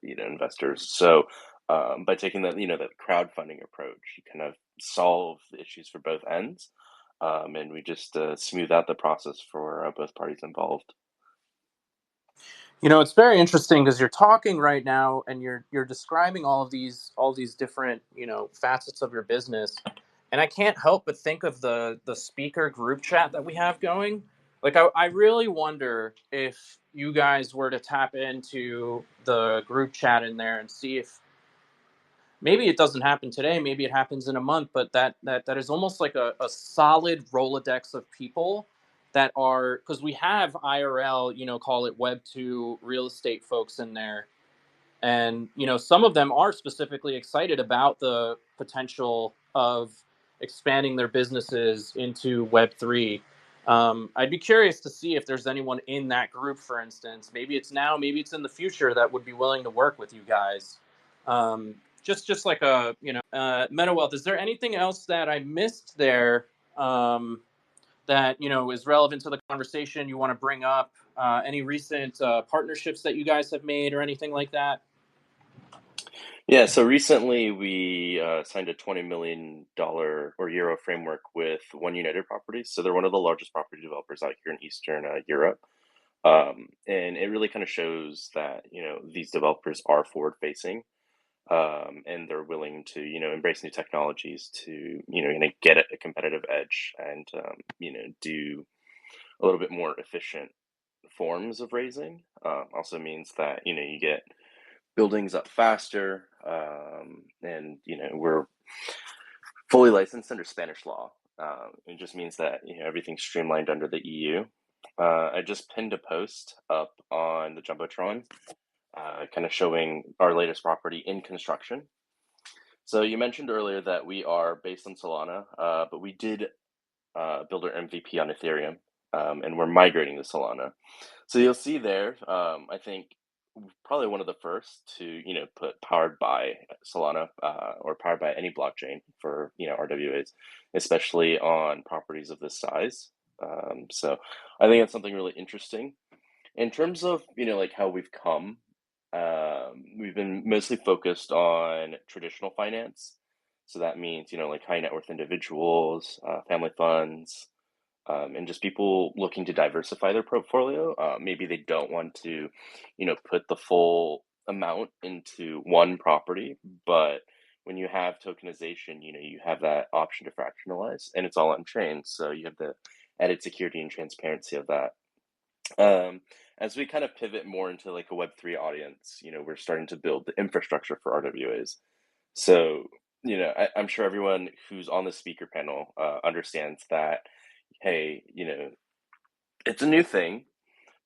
investors. So by taking that crowdfunding approach, you kind of solve the issues for both ends, and we just smooth out the process for both parties involved. It's very interesting because you're talking right now and you're describing all these different, facets of your business. And I can't help but think of the speaker group chat that we have going. Like I really wonder if you guys were to tap into the group chat in there and see if maybe it doesn't happen today, maybe it happens in a month, but that is almost like a solid Rolodex of people that are, because we have IRL, call it Web2 real estate folks in there. And, some of them are specifically excited about the potential of expanding their businesses into Web3. I'd be curious to see if there's anyone in that group, for instance. Maybe it's now, maybe it's in the future, that would be willing to work with you guys. Just like Meta Wealth. Is there anything else that I missed there that is relevant to the conversation you want to bring up? Any recent partnerships that you guys have made or anything like that? Yeah, so recently we signed a $20 million or euro framework with One United Properties. So they're one of the largest property developers out here in Eastern Europe. And it really kind of shows that, these developers are forward facing, and they're willing to, embrace new technologies to, get a competitive edge and, do a little bit more efficient forms of raising. Also means that, you get buildings up faster, and we're fully licensed under Spanish law. It just means that everything's streamlined under the EU. I just pinned a post up on the Jumbotron, kind of showing our latest property in construction. So you mentioned earlier that we are based on Solana, but we did build our MVP on Ethereum, and we're migrating to Solana. So you'll see there, I think probably one of the first to put powered by Solana, or powered by any blockchain for RWAs, especially on properties of this size. So I think that's something really interesting. In terms of like how we've come, we've been mostly focused on traditional finance. So that means like high net worth individuals, family funds, and just people looking to diversify their portfolio. Maybe they don't want to, put the full amount into one property, but when you have tokenization, you have that option to fractionalize, and it's all on chain, so you have the added security and transparency of that. As we kind of pivot more into like a Web3 audience, we're starting to build the infrastructure for RWAs. So, I'm sure everyone who's on the speaker panel understands that, hey, it's a new thing.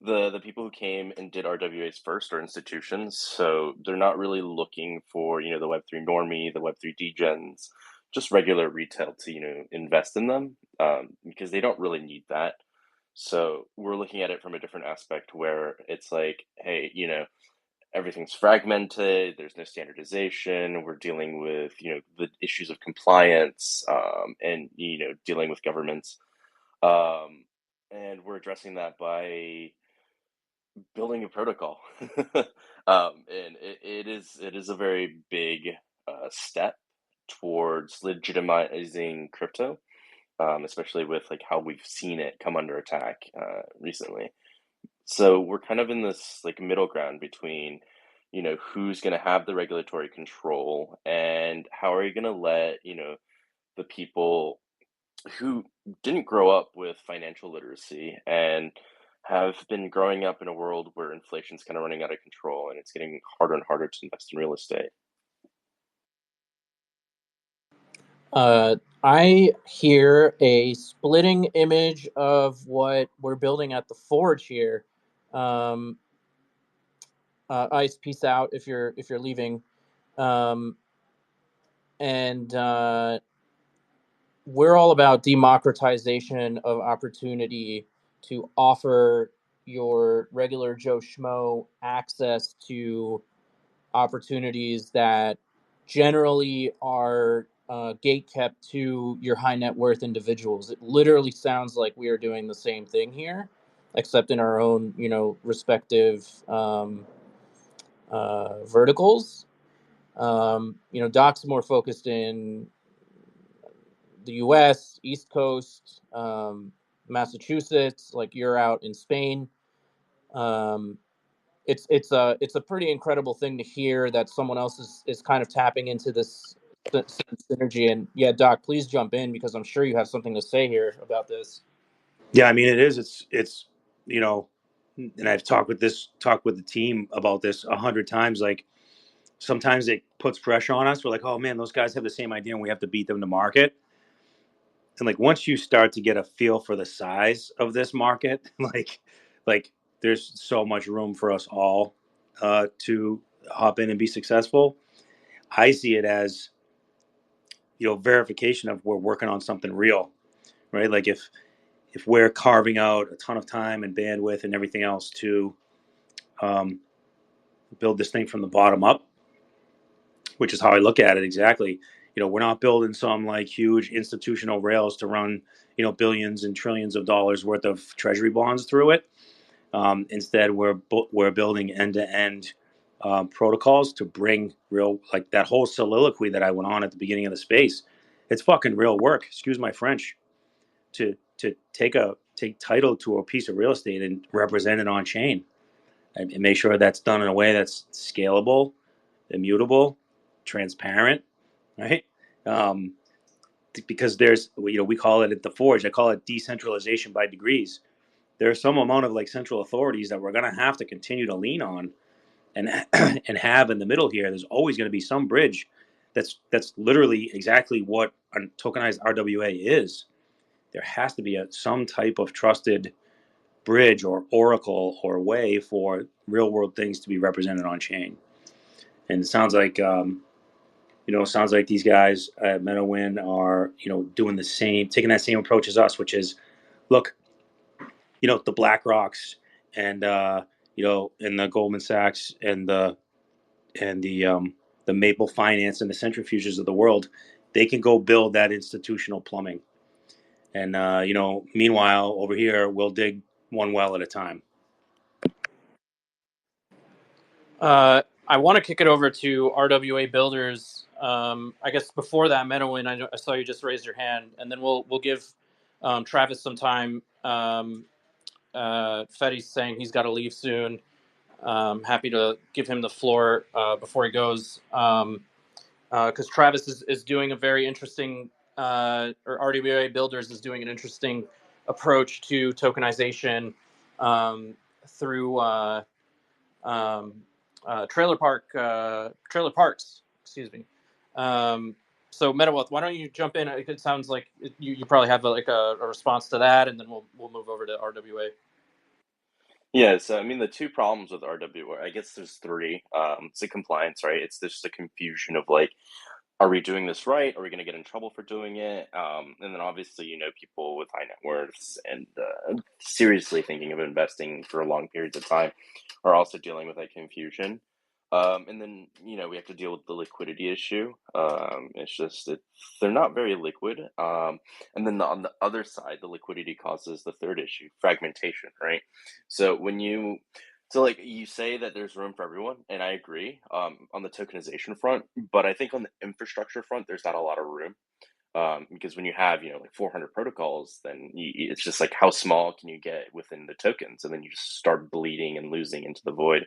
The people who came and did RWAs first are institutions, so they're not really looking for, the Web3 normie, the Web3 degens, just regular retail to, invest in them, because they don't really need that. So we're looking at it from a different aspect where it's like, hey, everything's fragmented, there's no standardization, we're dealing with, the issues of compliance, and, dealing with governments. And we're addressing that by building a protocol. And it is a very big step towards legitimizing crypto. especially with like how we've seen it come under attack recently. So we're kind of in this like middle ground between, who's going to have the regulatory control and how are you going to let, the people who didn't grow up with financial literacy and have been growing up in a world where inflation's kind of running out of control and it's getting harder and harder to invest in real estate. I hear a splitting image of what we're building at the Forge here. Ice, peace out if you're leaving. And we're all about democratization of opportunity to offer your regular Joe Schmo access to opportunities that generally are gate kept to your high net worth individuals. It literally sounds like we are doing the same thing here, except in our own, respective verticals. Doc's more focused in the U.S., East Coast, Massachusetts. Like you're out in Spain. It's a pretty incredible thing to hear that someone else is kind of tapping into this synergy. And yeah, Doc, please jump in because I'm sure you have something to say here about this. Yeah, I mean it is. It's and I've talked with the team about this 100 times. Like sometimes it puts pressure on us. We're like, oh man, those guys have the same idea and we have to beat them to market. And like once you start to get a feel for the size of this market, like there's so much room for us all to hop in and be successful. I see it as verification of we're working on something real, right? Like if we're carving out a ton of time and bandwidth and everything else to build this thing from the bottom up, which is how I look at it exactly. We're not building some like huge institutional rails to run, billions and trillions of dollars worth of treasury bonds through it. Instead, we're building end-to-end protocols to bring real, like that whole soliloquy that I went on at the beginning of the space. It's fucking real work. Excuse my French. To take title to a piece of real estate and represent it on chain, and make sure that's done in a way that's scalable, immutable, transparent, right? Because there's, we call it at the Forge, I call it decentralization by degrees. There's some amount of like central authorities that we're going to have to continue to lean on and and have in the middle here. There's always going to be some bridge that's literally exactly what a tokenized RWA is. There has to be some type of trusted bridge or oracle or way for real world things to be represented on chain. And it sounds like these guys at MetaWin are, doing the same, taking that same approach as us, which is, look, the BlackRocks and and the Goldman Sachs and the Maple Finance and the centrifuges of the world, they can go build that institutional plumbing. And meanwhile, over here, we'll dig one well at a time. I want to kick it over to RWA builders. I guess before that, MetaWin, I saw you just raise your hand, and then we'll give Travis some time. Fetty's saying he's got to leave soon. Happy to give him the floor before he goes, because Travis is doing a very interesting, or RWA Builders is doing an interesting approach to tokenization through trailer parks. Excuse me. So MetaWealth, why don't you jump in? It sounds like you probably have a response to that, and then we'll move over to RWA. Yeah, so I mean, the two problems with RWA, I guess there's three. It's the compliance, right? It's just a confusion of like, are we doing this right? Are we going to get in trouble for doing it? And then obviously, people with high net worths and seriously thinking of investing for long periods of time are also dealing with that confusion. And then, we have to deal with the liquidity issue. It's just, they're not very liquid. And then on the other side, the liquidity causes the third issue, fragmentation, right? So like you say that there's room for everyone, and I agree on the tokenization front, but I think on the infrastructure front, there's not a lot of room. Because when you have, like 400 protocols, then it's just like, how small can you get within the tokens? And then you just start bleeding and losing into the void.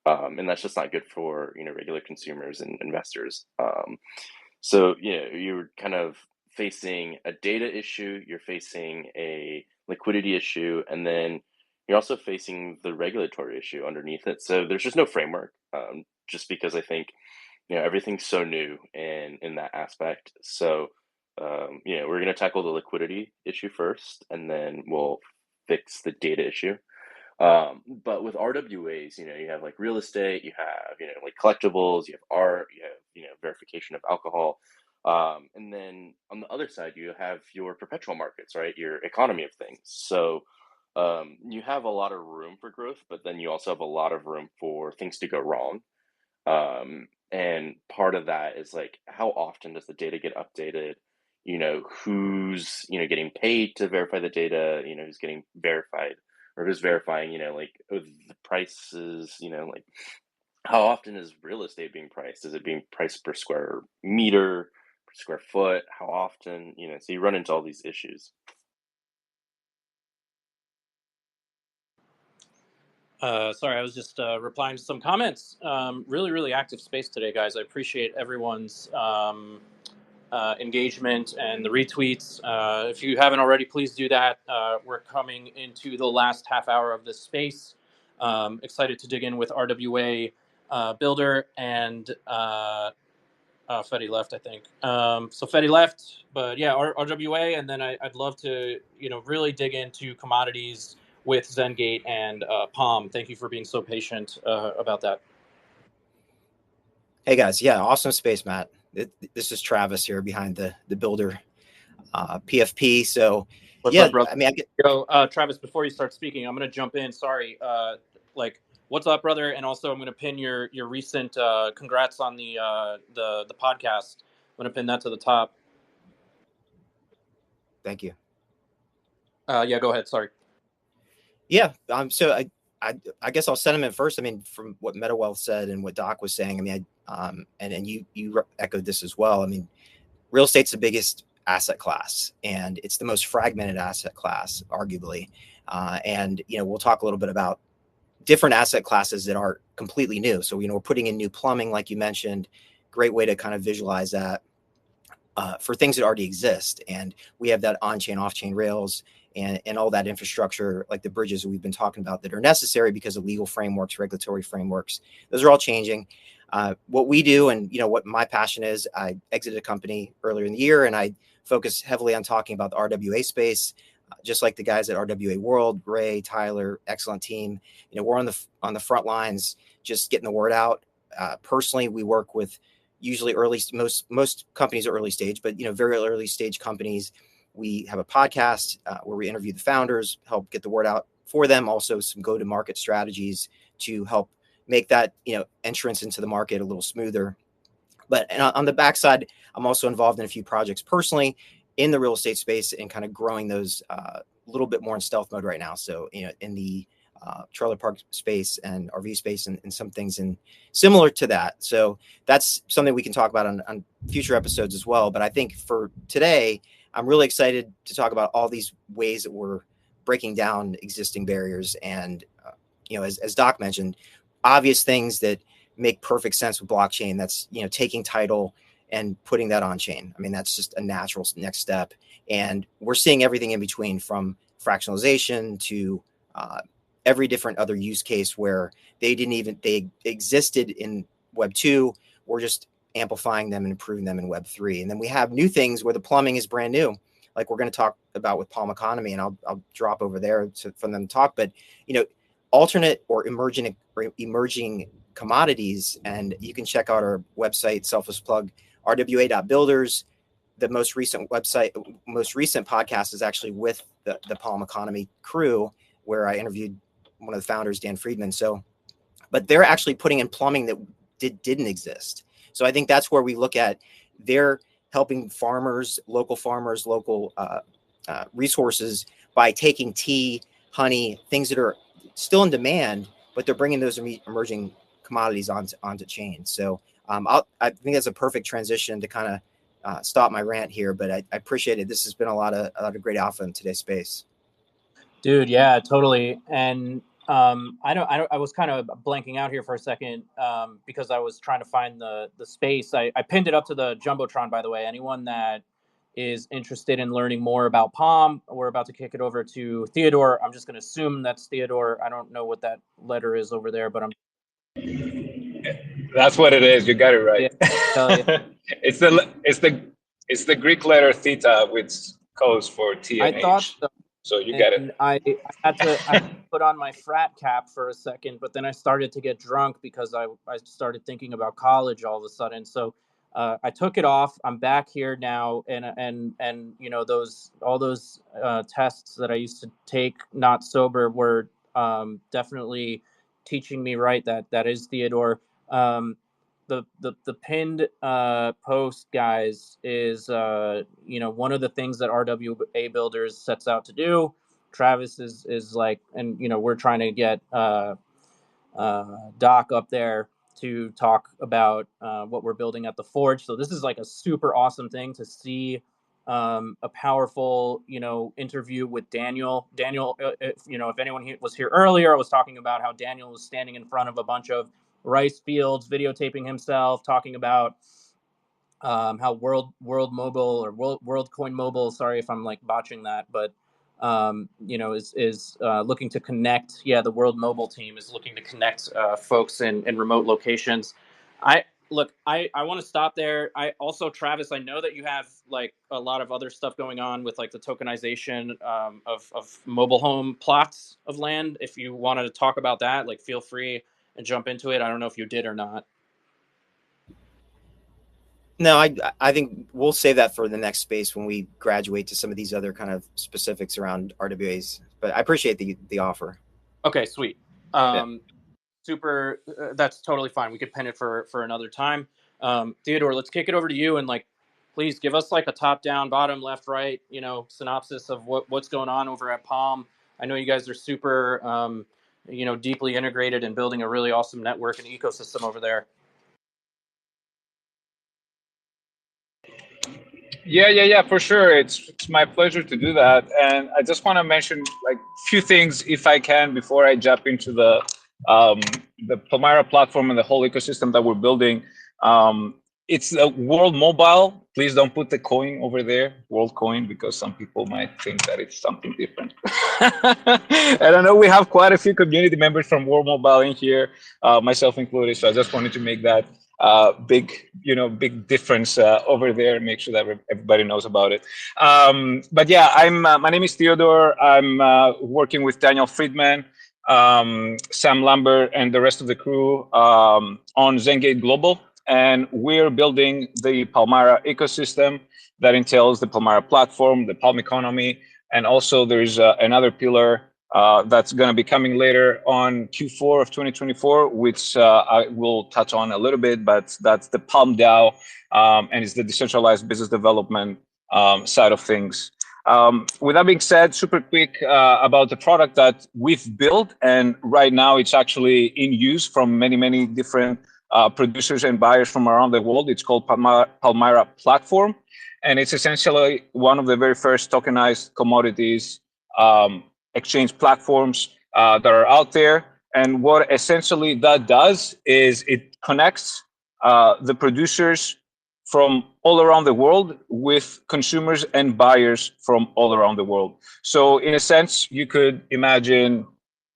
And that's just not good for, regular consumers and investors. So, you're kind of facing a data issue, you're facing a liquidity issue, and then you're also facing the regulatory issue underneath it. So there's just no framework, just because I think, everything's so new in that aspect. So, we're going to tackle the liquidity issue first, and then we'll fix the data issue. But with RWAs, you have like real estate, you have, like collectibles, you have art, you have, verification of alcohol. And then on the other side, you have your perpetual markets, right? Your economy of things. So you have a lot of room for growth, but then you also have a lot of room for things to go wrong. And part of that is like, how often does the data get updated? Who's, getting paid to verify the data, who's getting verified or who's verifying, like the prices, like how often is real estate being priced? Is it being priced per square meter, per square foot? How often, so you run into all these issues. Sorry, I was just replying to some comments. Really active space today, guys. I appreciate everyone's engagement and the retweets. If you haven't already, please do that. We're coming into the last half hour of this space. Excited to dig in with RWA Builder and Fetty left, I think. So Fetty left, but yeah, RWA, and then I'd love to, really dig into commodities with Zengate and Palm. Thank you for being so patient about that. Hey guys, yeah, awesome space, Matt. This is Travis here behind the Builder PFP. So What's up, brother? I mean, Travis, before you start speaking, I'm going to jump in. Sorry, what's up, brother? And also, I'm going to pin your recent congrats on the podcast. I'm going to pin that to the top. Thank you. Yeah, go ahead. Sorry. Yeah. So I guess I'll sentiment first. I mean, from what MetaWealth said and what Doc was saying, I mean, and you echoed this as well. I mean, real estate's the biggest asset class, and it's the most fragmented asset class, arguably. And we'll talk a little bit about different asset classes that are completely new. So we're putting in new plumbing, like you mentioned. Great way to kind of visualize that for things that already exist. And we have that on-chain, off-chain rails and all that infrastructure, like the bridges that we've been talking about, that are necessary because of legal frameworks, regulatory frameworks. Those are all changing. What we do, and what my passion is, I exited a company earlier in the year, and I focus heavily on talking about the RWA space, just like the guys at RWA World, Ray, Tyler, excellent team. We're on the front lines, just getting the word out. Personally, we work with usually most companies are early stage, but very early stage companies. We have a podcast where we interview the founders, help get the word out for them. Also, some go-to-market strategies to help make that entrance into the market a little smoother. But on the backside, I'm also involved in a few projects personally in the real estate space and kind of growing those a little bit more in stealth mode right now. So in the trailer park space and RV space and some things similar to that. So that's something we can talk about on future episodes as well. But I think for today, I'm really excited to talk about all these ways that we're breaking down existing barriers. And, as Doc mentioned, obvious things that make perfect sense with blockchain. That's, taking title and putting that on chain. I mean, that's just a natural next step. And we're seeing everything in between, from fractionalization to every different other use case where they existed in Web 2. We're just amplifying them and improving them in Web 3. And then we have new things where the plumbing is brand new, like we're going to talk about with Palm Economy, and I'll drop over there for them to talk. But alternate or emerging commodities, and you can check out our website, selfless plug, rwa.builders. The most recent podcast is actually with the Palm Economy crew, where I interviewed one of the founders, Dan Friedman. But they're actually putting in plumbing that didn't exist. So I think that's where we look at, they're helping farmers, local resources by taking tea, honey, things that are still in demand, but they're bringing those emerging commodities onto chain. So I think that's a perfect transition to kind of stop my rant here, but I appreciate it. This has been a lot of great alpha in today's space. Dude, yeah, totally. And I was kind of blanking out here for a second because I was trying to find the space. I pinned it up to the Jumbotron, by the way. Anyone that is interested in learning more about Palm, we're about to kick it over to Theodore. I'm just going to assume that's Theodore. I don't know what that letter is over there, but That's what it is. You got it right. Yeah. it's the Greek letter theta, which codes for T and I thought H. so. So you get it. I had to put on my frat cap for a second, but then I started to get drunk because I started thinking about college all of a sudden. So I took it off. I'm back here now, and you know all those tests that I used to take not sober were definitely teaching me right. That is Theodore. The pinned post, guys, is one of the things that RWA Builders sets out to do. Travis is like, and we're trying to get Doc up there to talk about what we're building at the Forge. So this is like a super awesome thing to see a powerful interview with Daniel. If anyone was here earlier, I was talking about how Daniel was standing in front of a bunch of rice fields, videotaping himself, talking about how World Mobile or World Coin Mobile, sorry if I'm like botching that, but is looking to connect. Yeah, the World Mobile team is looking to connect folks in remote locations. I want to stop there. I also, Travis, I know that you have like a lot of other stuff going on with like the tokenization of mobile home plots of land. If you wanted to talk about that, like feel free and jump into it. I don't know if you did or not. No, I think we'll save that for the next space when we graduate to some of these other kind of specifics around RWAs. But I appreciate the offer. Okay, sweet. Super. That's totally fine. We could pin it for another time. Theodore, let's kick it over to you and like, please give us like a top down, bottom, left, right, synopsis of what's going on over at Palm. I know you guys are super, deeply integrated and building a really awesome network and ecosystem over there. Yeah, for sure. It's my pleasure to do that. And I just want to mention like a few things, if I can, before I jump into the Palmyra platform and the whole ecosystem that we're building. It's a World Mobile. Please don't put the coin over there, World Coin, because some people might think that it's something different. And I know we have quite a few community members from World Mobile in here, myself included. So I just wanted to make that big difference over there and make sure that everybody knows about it. But yeah, my name is Theodore. I'm working with Daniel Friedman, Sam Lambert, and the rest of the crew on Zengate Global. And we're building the Palmyra ecosystem that entails the Palmyra platform, the Palm economy, and also there's another pillar that's going to be coming later on Q4 of 2024, which I will touch on a little bit, but that's the Palm DAO, and it's the decentralized business development side of things. With that being said, super quick about the product that we've built, and right now it's actually in use from many different producers and buyers from around the world. It's called Palmyra Platform, and it's essentially one of the very first tokenized commodities exchange platforms that are out there. And what essentially that does is it connects the producers from all around the world with consumers and buyers from all around the world. So in a sense, you could imagine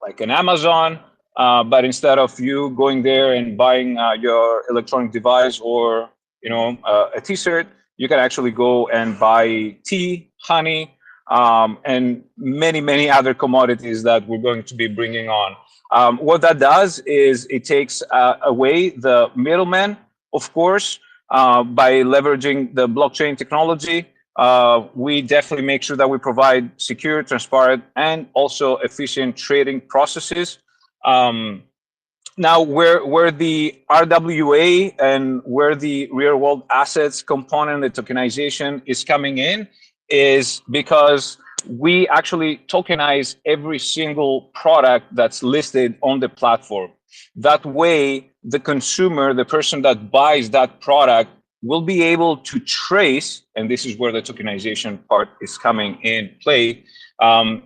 like an Amazon, but instead of you going there and buying your electronic device or a t-shirt, you can actually go and buy tea, honey, and many other commodities that we're going to be bringing on. What that does is it takes away the middleman, of course, by leveraging the blockchain technology. We definitely make sure that we provide secure, transparent, and also efficient trading processes. Now, where the RWA and where the real world assets component, the tokenization is coming in, is because we actually tokenize every single product that's listed on the platform. That way, the consumer, the person that buys that product, will be able to trace, and this is where the tokenization part is coming in play.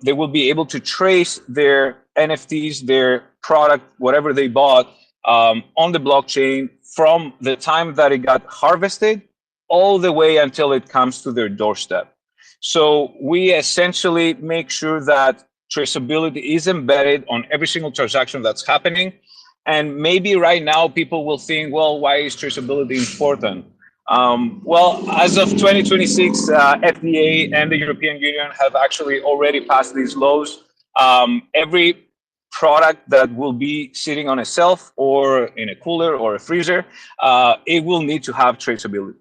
They will be able to trace their NFTs, their product, whatever they bought on the blockchain from the time that it got harvested all the way until it comes to their doorstep. So we essentially make sure that traceability is embedded on every single transaction that's happening. And maybe right now people will think, well, why is traceability important? Well, as of 2026, FDA and the European Union have actually already passed these laws. Every product that will be sitting on a shelf or in a cooler or a freezer, it will need to have traceability.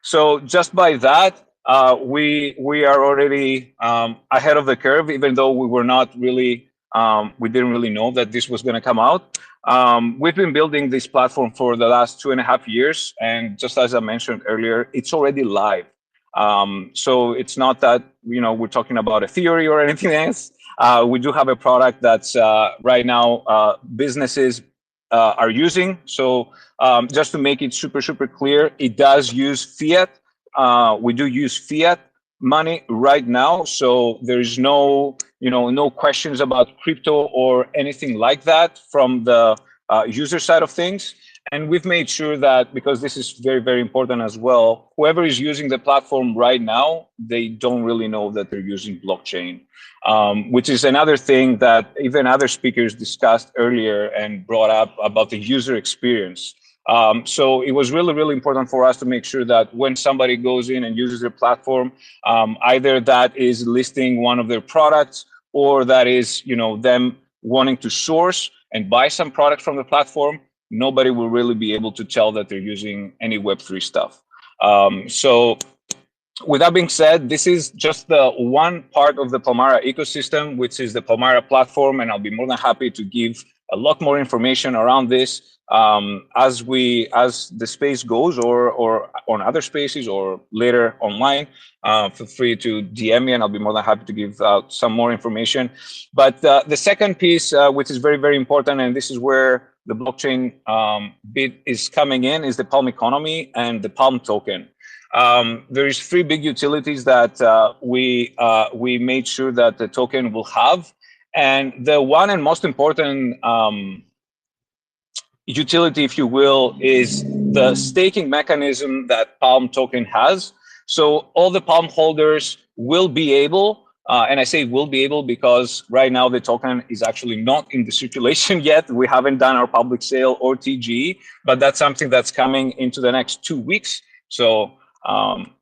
So just by that, we are already ahead of the curve, even though we were not really, we didn't really know that this was going to come out. We've been building this platform for the last 2.5 years, and just as I mentioned earlier, it's already live. So it's not that we're talking about a theory or anything else. We do have a product that's right now businesses are using. So just to make it super clear, it does use fiat. We do use fiat money right now, so there's no no questions about crypto or anything like that from the user side of things. And we've made sure that, because this is very important as well, whoever is using the platform right now, they don't really know that they're using blockchain, which is another thing that even other speakers discussed earlier and brought up about the user experience. So it was really important for us to make sure that when somebody goes in and uses their platform, either that is listing one of their products or that is them wanting to source and buy some product from the platform, nobody will really be able to tell that they're using any Web3 stuff. So with that being said, this is just the one part of the Palmyra ecosystem, which is the Palmyra platform, and I'll be more than happy to give a lot more information around this as the space goes, or on other spaces, or later online. Feel free to DM me, and I'll be more than happy to give out some more information. But the second piece, which is very important, and this is where the blockchain bit is coming in, is the Palm economy and the Palm token. There is 3 big utilities that we made sure that the token will have, and the one and most important utility, if you will, is the staking mechanism that Palm token has. So all the Palm holders will be able, and I say will be able because right now the token is actually not in the circulation yet. We haven't done our public sale or TGE, but that's something that's coming into the next 2 weeks. So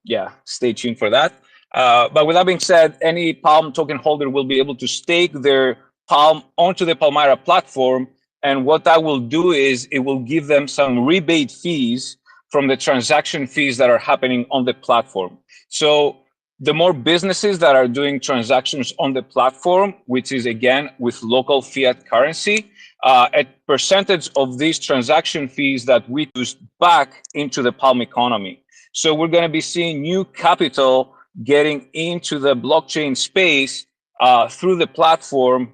yeah, stay tuned for that. But with that being said, any Palm token holder will be able to stake their Palm onto the Palmyra platform. And what that will do is it will give them some rebate fees from the transaction fees that are happening on the platform. So the more businesses that are doing transactions on the platform, which is again with local fiat currency, a percentage of these transaction fees that we use back into the Palm economy. So we're going to be seeing new capital getting into the blockchain space through the platform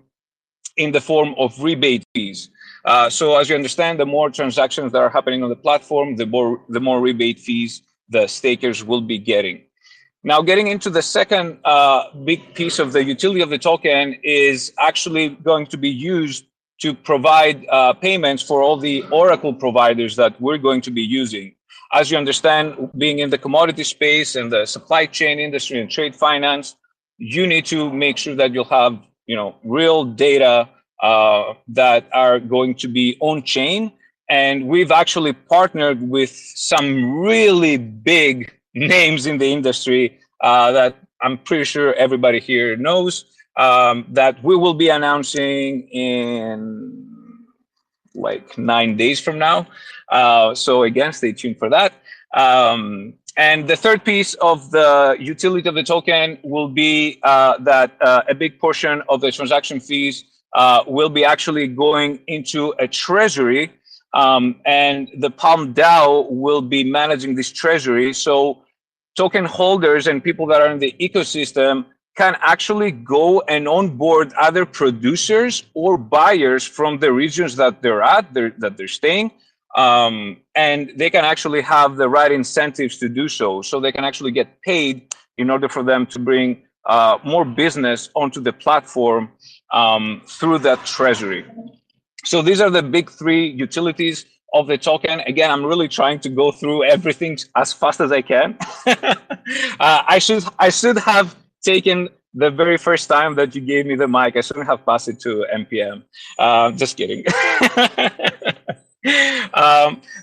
in the form of rebate fees. So as you understand, the more transactions that are happening on the platform, the more rebate fees the stakers will be getting. Now, getting into the second big piece of the utility of the token is actually going to be used to provide payments for all the Oracle providers that we're going to be using. As you understand, being in the commodity space and the supply chain industry and trade finance, you need to make sure that you'll have real data that are going to be on chain. And we've actually partnered with some really big names in the industry that I'm pretty sure everybody here knows, that we will be announcing in like 9 days from now. So again, stay tuned for that. And the third piece of the utility of the token will be that a big portion of the transaction fees will be actually going into a treasury, and the Palm DAO will be managing this treasury. So token holders and people that are in the ecosystem can actually go and onboard other producers or buyers from the regions that they're at, that they're staying, and they can actually have the right incentives to do so. So they can actually get paid in order for them to bring more business onto the platform through that treasury. So these are the big three utilities of the token. Again, I'm really trying to go through everything as fast as I can. I should have taken the very first time that you gave me the mic. I shouldn't have passed it to NPM. Just kidding.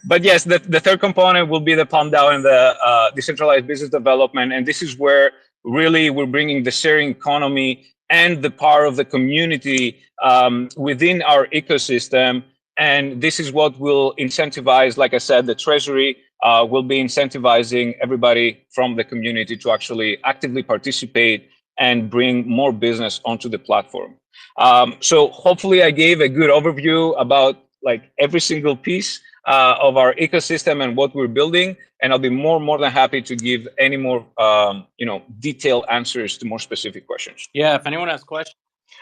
But yes, the third component will be the Palm DAO and the decentralized business development. And this is where really we're bringing the sharing economy and the power of the community within our ecosystem. And this is what will incentivize, like I said, the treasury will be incentivizing everybody from the community to actually actively participate and bring more business onto the platform. So hopefully I gave a good overview about like every single piece of our ecosystem and what we're building. And I'll be more than happy to give any more, detailed answers to more specific questions. Yeah, if anyone has questions.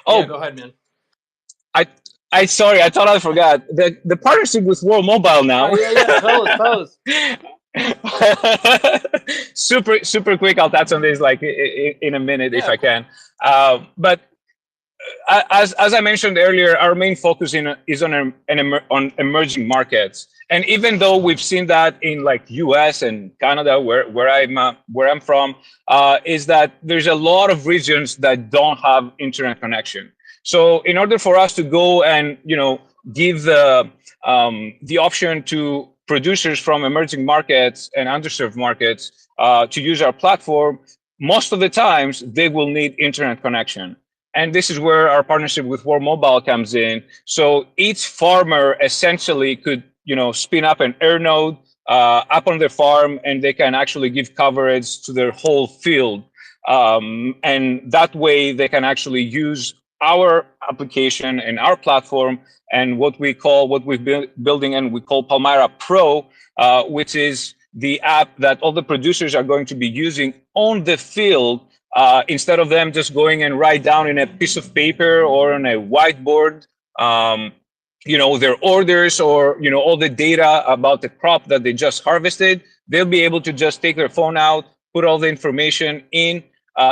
Oh, yeah, go ahead, man. Sorry, I thought I forgot the partnership with World Mobile now. Oh, yeah. Tell us. Super quick. I'll touch on this like in a minute if I can. But as I mentioned earlier, our main focus is on emerging markets. And even though we've seen that in like US and Canada, where I'm from, is that there's a lot of regions that don't have internet connection. So in order for us to go and give the option to producers from emerging markets and underserved markets to use our platform, most of the times they will need internet connection. And this is where our partnership with World Mobile comes in. So each farmer essentially could spin up an air node up on their farm, and they can actually give coverage to their whole field. And that way they can actually use our application and our platform and what we've been building and we call Palmyra Pro, which is the app that all the producers are going to be using on the field instead of them just going and write down in a piece of paper or on a whiteboard, their orders or, all the data about the crop that they just harvested. They'll be able to just take their phone out, put all the information in,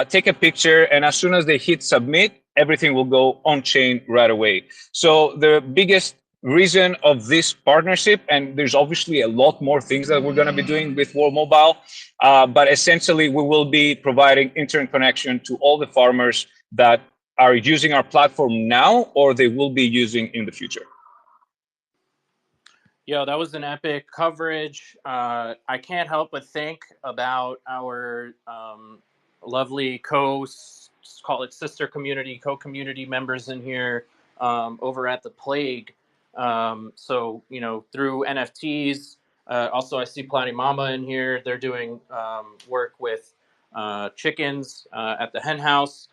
take a picture, and as soon as they hit submit, everything will go on chain right away. So the biggest reason of this partnership, and there's obviously a lot more things that we're going to be doing with World Mobile, but essentially we will be providing internet connection to all the farmers that are using our platform now or they will be using in the future. Yo, that was an epic coverage. I can't help but think about our lovely call it sister community, co-community members in here over at the Plague. So, through NFTs, also I see Platy Mama in here. They're doing work with chickens at the hen house.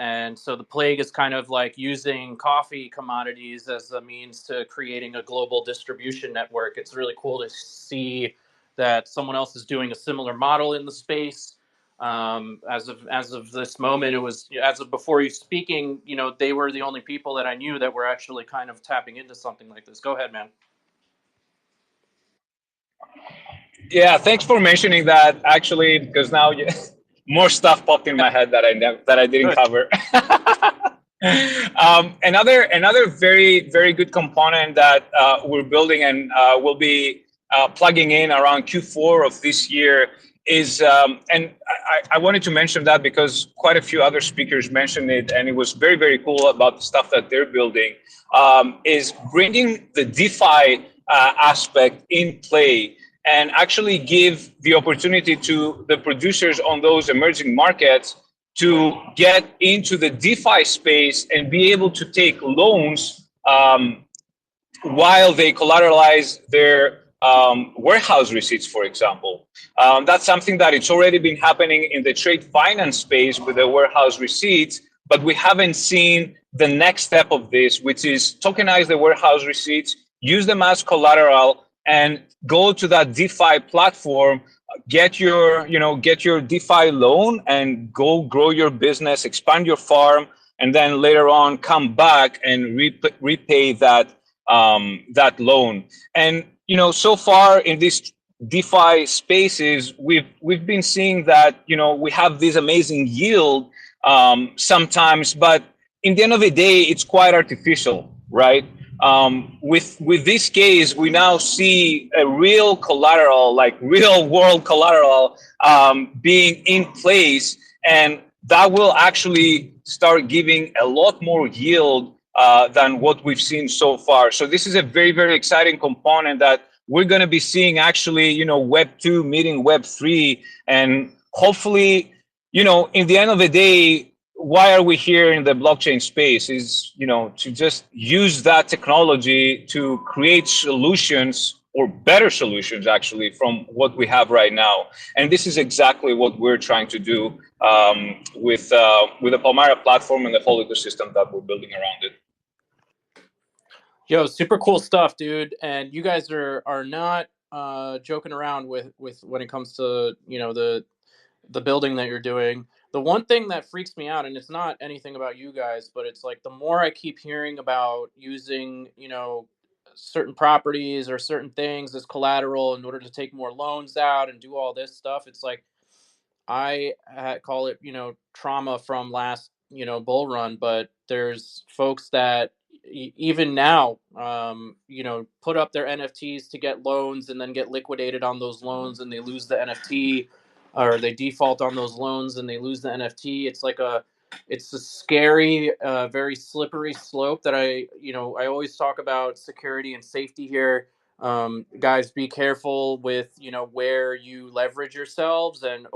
And so the Plague is kind of like using coffee commodities as a means to creating a global distribution network. It's really cool to see that someone else is doing a similar model in the space. As of this moment, it was as of before you speaking, they were the only people that I knew that were actually kind of tapping into something like this. Go ahead, man. Yeah, thanks for mentioning that. Actually, because now more stuff popped in my head that I didn't cover. Another very, very good component that we're building and will be plugging in around Q4 of this year is, and I wanted to mention that because quite a few other speakers mentioned it, and it was very, very cool about the stuff that they're building, is bringing the DeFi aspect in play and actually give the opportunity to the producers on those emerging markets to get into the DeFi space and be able to take loans while they collateralize their warehouse receipts, for example. That's something that it's already been happening in the trade finance space with the warehouse receipts, but we haven't seen the next step of this, which is tokenize the warehouse receipts, use them as collateral, and go to that DeFi platform, get your DeFi loan and go grow your business, expand your farm, and then later on come back and repay that that loan. And so far in these DeFi spaces, we've been seeing that we have this amazing yield sometimes, but in the end of the day, it's quite artificial, right? With this case, we now see a real collateral, like real world collateral, being in place, and that will actually start giving a lot more yield than what we've seen so far. So this is a very, very exciting component that we're going to be seeing actually, Web 2 meeting Web 3, and hopefully, in the end of the day, why are we here in the blockchain space is, to just use that technology to create solutions, or better solutions actually, from what we have right now. And this is exactly what we're trying to do with the Palmyra platform and the whole ecosystem that we're building around it. Yo, super cool stuff, dude. And you guys are not joking around with when it comes to the building that you're doing. The one thing that freaks me out, and it's not anything about you guys, but it's like the more I keep hearing about using certain properties or certain things as collateral in order to take more loans out and do all this stuff, it's like I call it trauma from last bull run, but there's folks that even now put up their NFTs to get loans and then get liquidated on those loans, and they lose the NFT, or they default on those loans and they lose the NFT. It's a scary, very slippery slope that I always talk about security and safety here. Guys, be careful with where you leverage yourselves, and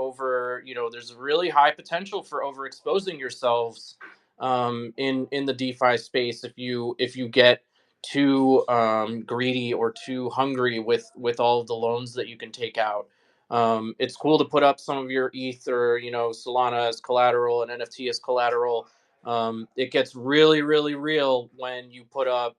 there's really high potential for overexposing yourselves in the DeFi space if you get too greedy or too hungry with all of the loans that you can take out. It's cool to put up some of your ETH or Solana as collateral and NFT as collateral. It gets really, really real when you put up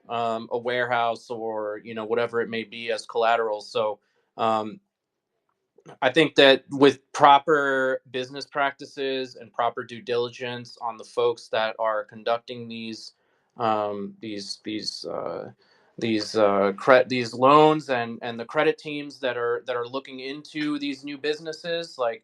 a warehouse or whatever it may be as collateral. So I think that with proper business practices and proper due diligence on the folks that are conducting these loans and the credit teams that are looking into these new businesses, like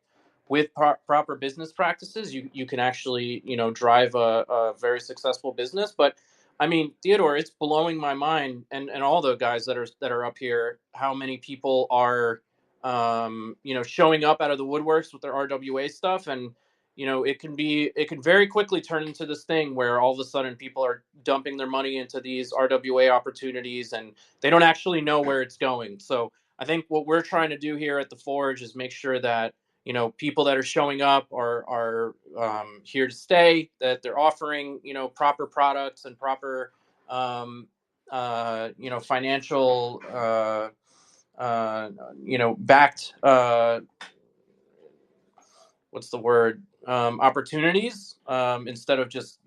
with proper business practices, you can actually drive a very successful business. But I mean, Theodore, it's blowing my mind, and all the guys that are up here, how many people are showing up out of the woodworks with their RWA stuff. And it can very quickly turn into this thing where all of a sudden people are dumping their money into these RWA opportunities and they don't actually know where it's going. So I think what we're trying to do here at the Forge is make sure that people that are showing up are here to stay, that they're offering proper products and proper financial backed what's the word, opportunities, instead of just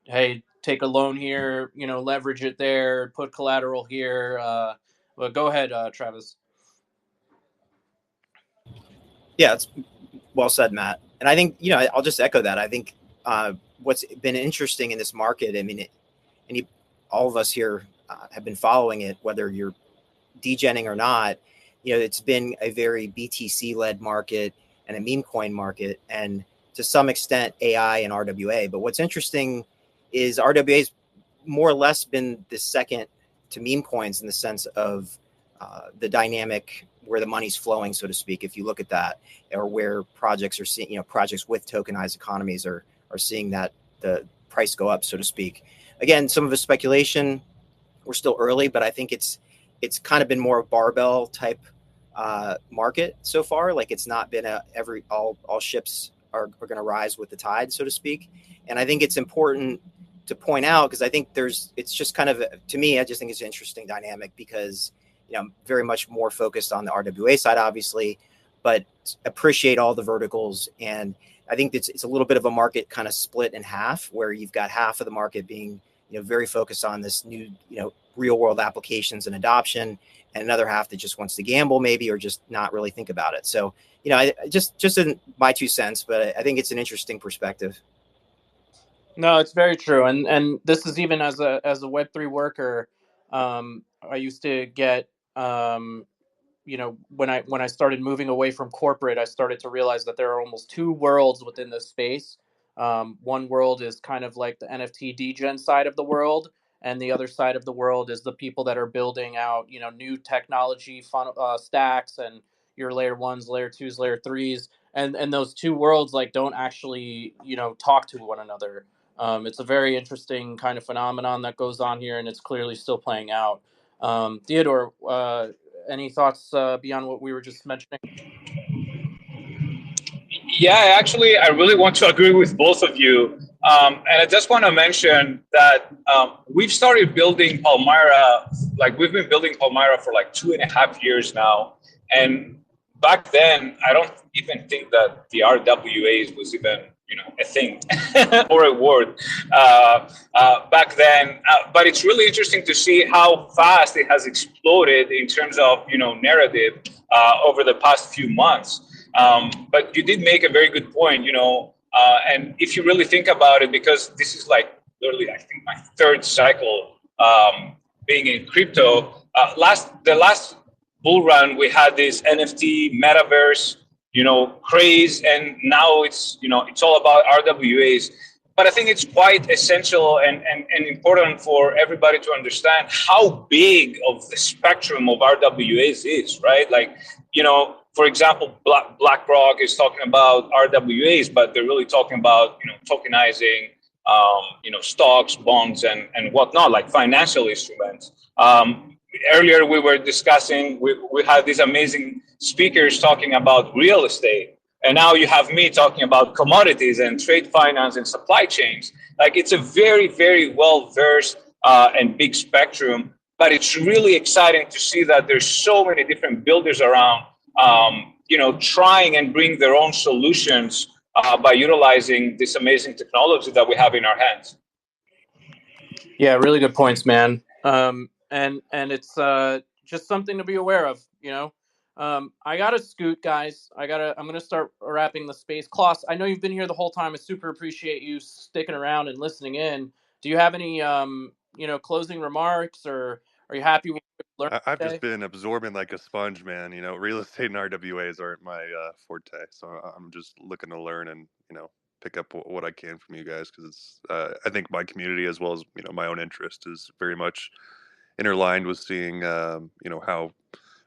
hey, take a loan here, leverage it there, put collateral here. But go ahead, Travis. Yeah, it's well said, Matt. And I think I'll just echo that. I think what's been interesting in this market, I mean, all of us here have been following it, whether you're degenning or not. It's been a very BTC-led market and a meme coin market, and to some extent AI and RWA. But what's interesting is RWA's more or less been the second to meme coins in the sense of the dynamic where the money's flowing, so to speak, if you look at that, or where projects are seeing, projects with tokenized economies are seeing that the price go up, so to speak. Again, some of the speculation, we're still early, but I think it's kind of been more a barbell type market so far. Like it's not been all ships are going to rise with the tide, so to speak. And I think it's important to point out, because I think it's just kind of, to me, I just think it's an interesting dynamic, because I'm very much more focused on the RWA side, obviously, but appreciate all the verticals. And I think it's a little bit of a market kind of split in half, where you've got half of the market being very focused on this new real world applications and adoption, and another half that just wants to gamble maybe, or just not really think about it. So I just in my 2 cents, but I think it's an interesting perspective. No, it's very true. And this is even as a Web3 worker, I used to get, you know, when I started moving away from corporate, I started to realize that there are almost two worlds within this space. One world is kind of like the NFT degen side of the world, and the other side of the world is the people that are building out, you know, new technology stacks and your layer ones, layer twos, layer threes, and those two worlds like don't actually, you know, talk to one another. It's a very interesting kind of phenomenon that goes on here, and it's clearly still playing out. Theodore, any thoughts beyond what we were just mentioning? Yeah, actually, I really want to agree with both of you. And I just want to mention that we've started building Palmyra, like we've been building Palmyra for like 2.5 years now. And back then, I don't even think that the RWAs was even, you know, a thing or a word back then. But it's really interesting to see how fast it has exploded in terms of, you know, narrative over the past few months. But you did make a very good point, you know, and if you really think about it, because this is like literally, I think, my third cycle being in crypto. The last bull run, we had this NFT metaverse, you know, craze, and now it's, you know, it's all about RWAs. But I think it's quite essential and important for everybody to understand how big of the spectrum of RWAs is, right? Like, you know, for example, BlackRock is talking about RWAs, but they're really talking about, you know, tokenizing, you know, stocks, bonds, and whatnot, like financial instruments. Earlier, we were discussing, we had these amazing speakers talking about real estate. And now you have me talking about commodities and trade finance and supply chains. Like, it's a very, very well-versed and big spectrum, but it's really exciting to see that there's so many different builders around, you know, trying and bring their own solutions by utilizing this amazing technology that we have in our hands. Yeah, really good points, man. And it's just something to be aware of, you know. I gotta scoot, guys. I'm gonna start wrapping the space. Klaus, I know you've been here the whole time. I super appreciate you sticking around and listening in. Do you have any you know, closing remarks, or are you happy with what you learned I've today? just been absorbing like a sponge, man. You know, real estate and RWAs aren't my forte, so I'm just looking to learn and, you know, pick up what I can from you guys, because it's I think my community, as well as, you know, my own interest, is very much interlined with seeing you know, how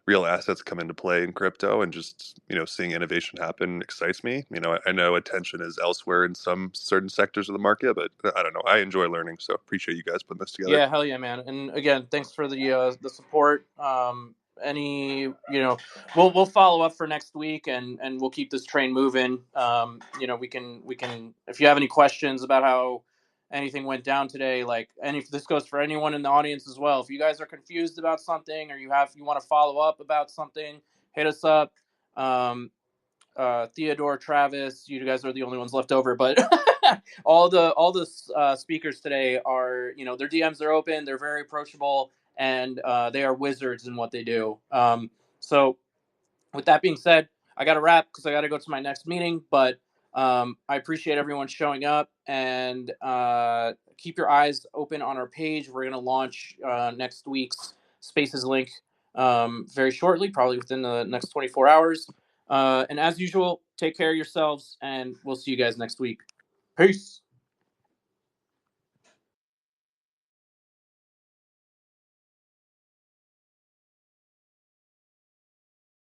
real assets come into play in crypto, and just, you know, seeing innovation happen excites me. You know, I know attention is elsewhere in some certain sectors of the market, but I don't know, I enjoy learning, so appreciate you guys putting this together. Yeah, hell yeah, man. And again, thanks for the support. Any, you know, we'll follow up for next week, and we'll keep this train moving. You know, we can if you have any questions about how anything went down today, like, and if this goes for anyone in the audience as well, if you guys are confused about something, or you want to follow up about something, hit us up. Theodore, Travis, you guys are the only ones left over, but all the speakers today are, you know, their DMs are open, they're very approachable, and they are wizards in what they do. So with that being said, I got to wrap because I got to go to my next meeting, but I appreciate everyone showing up, and keep your eyes open on our page. We're going to launch next week's Spaces link very shortly, probably within the next 24 hours. And as usual, take care of yourselves, and we'll see you guys next week. Peace.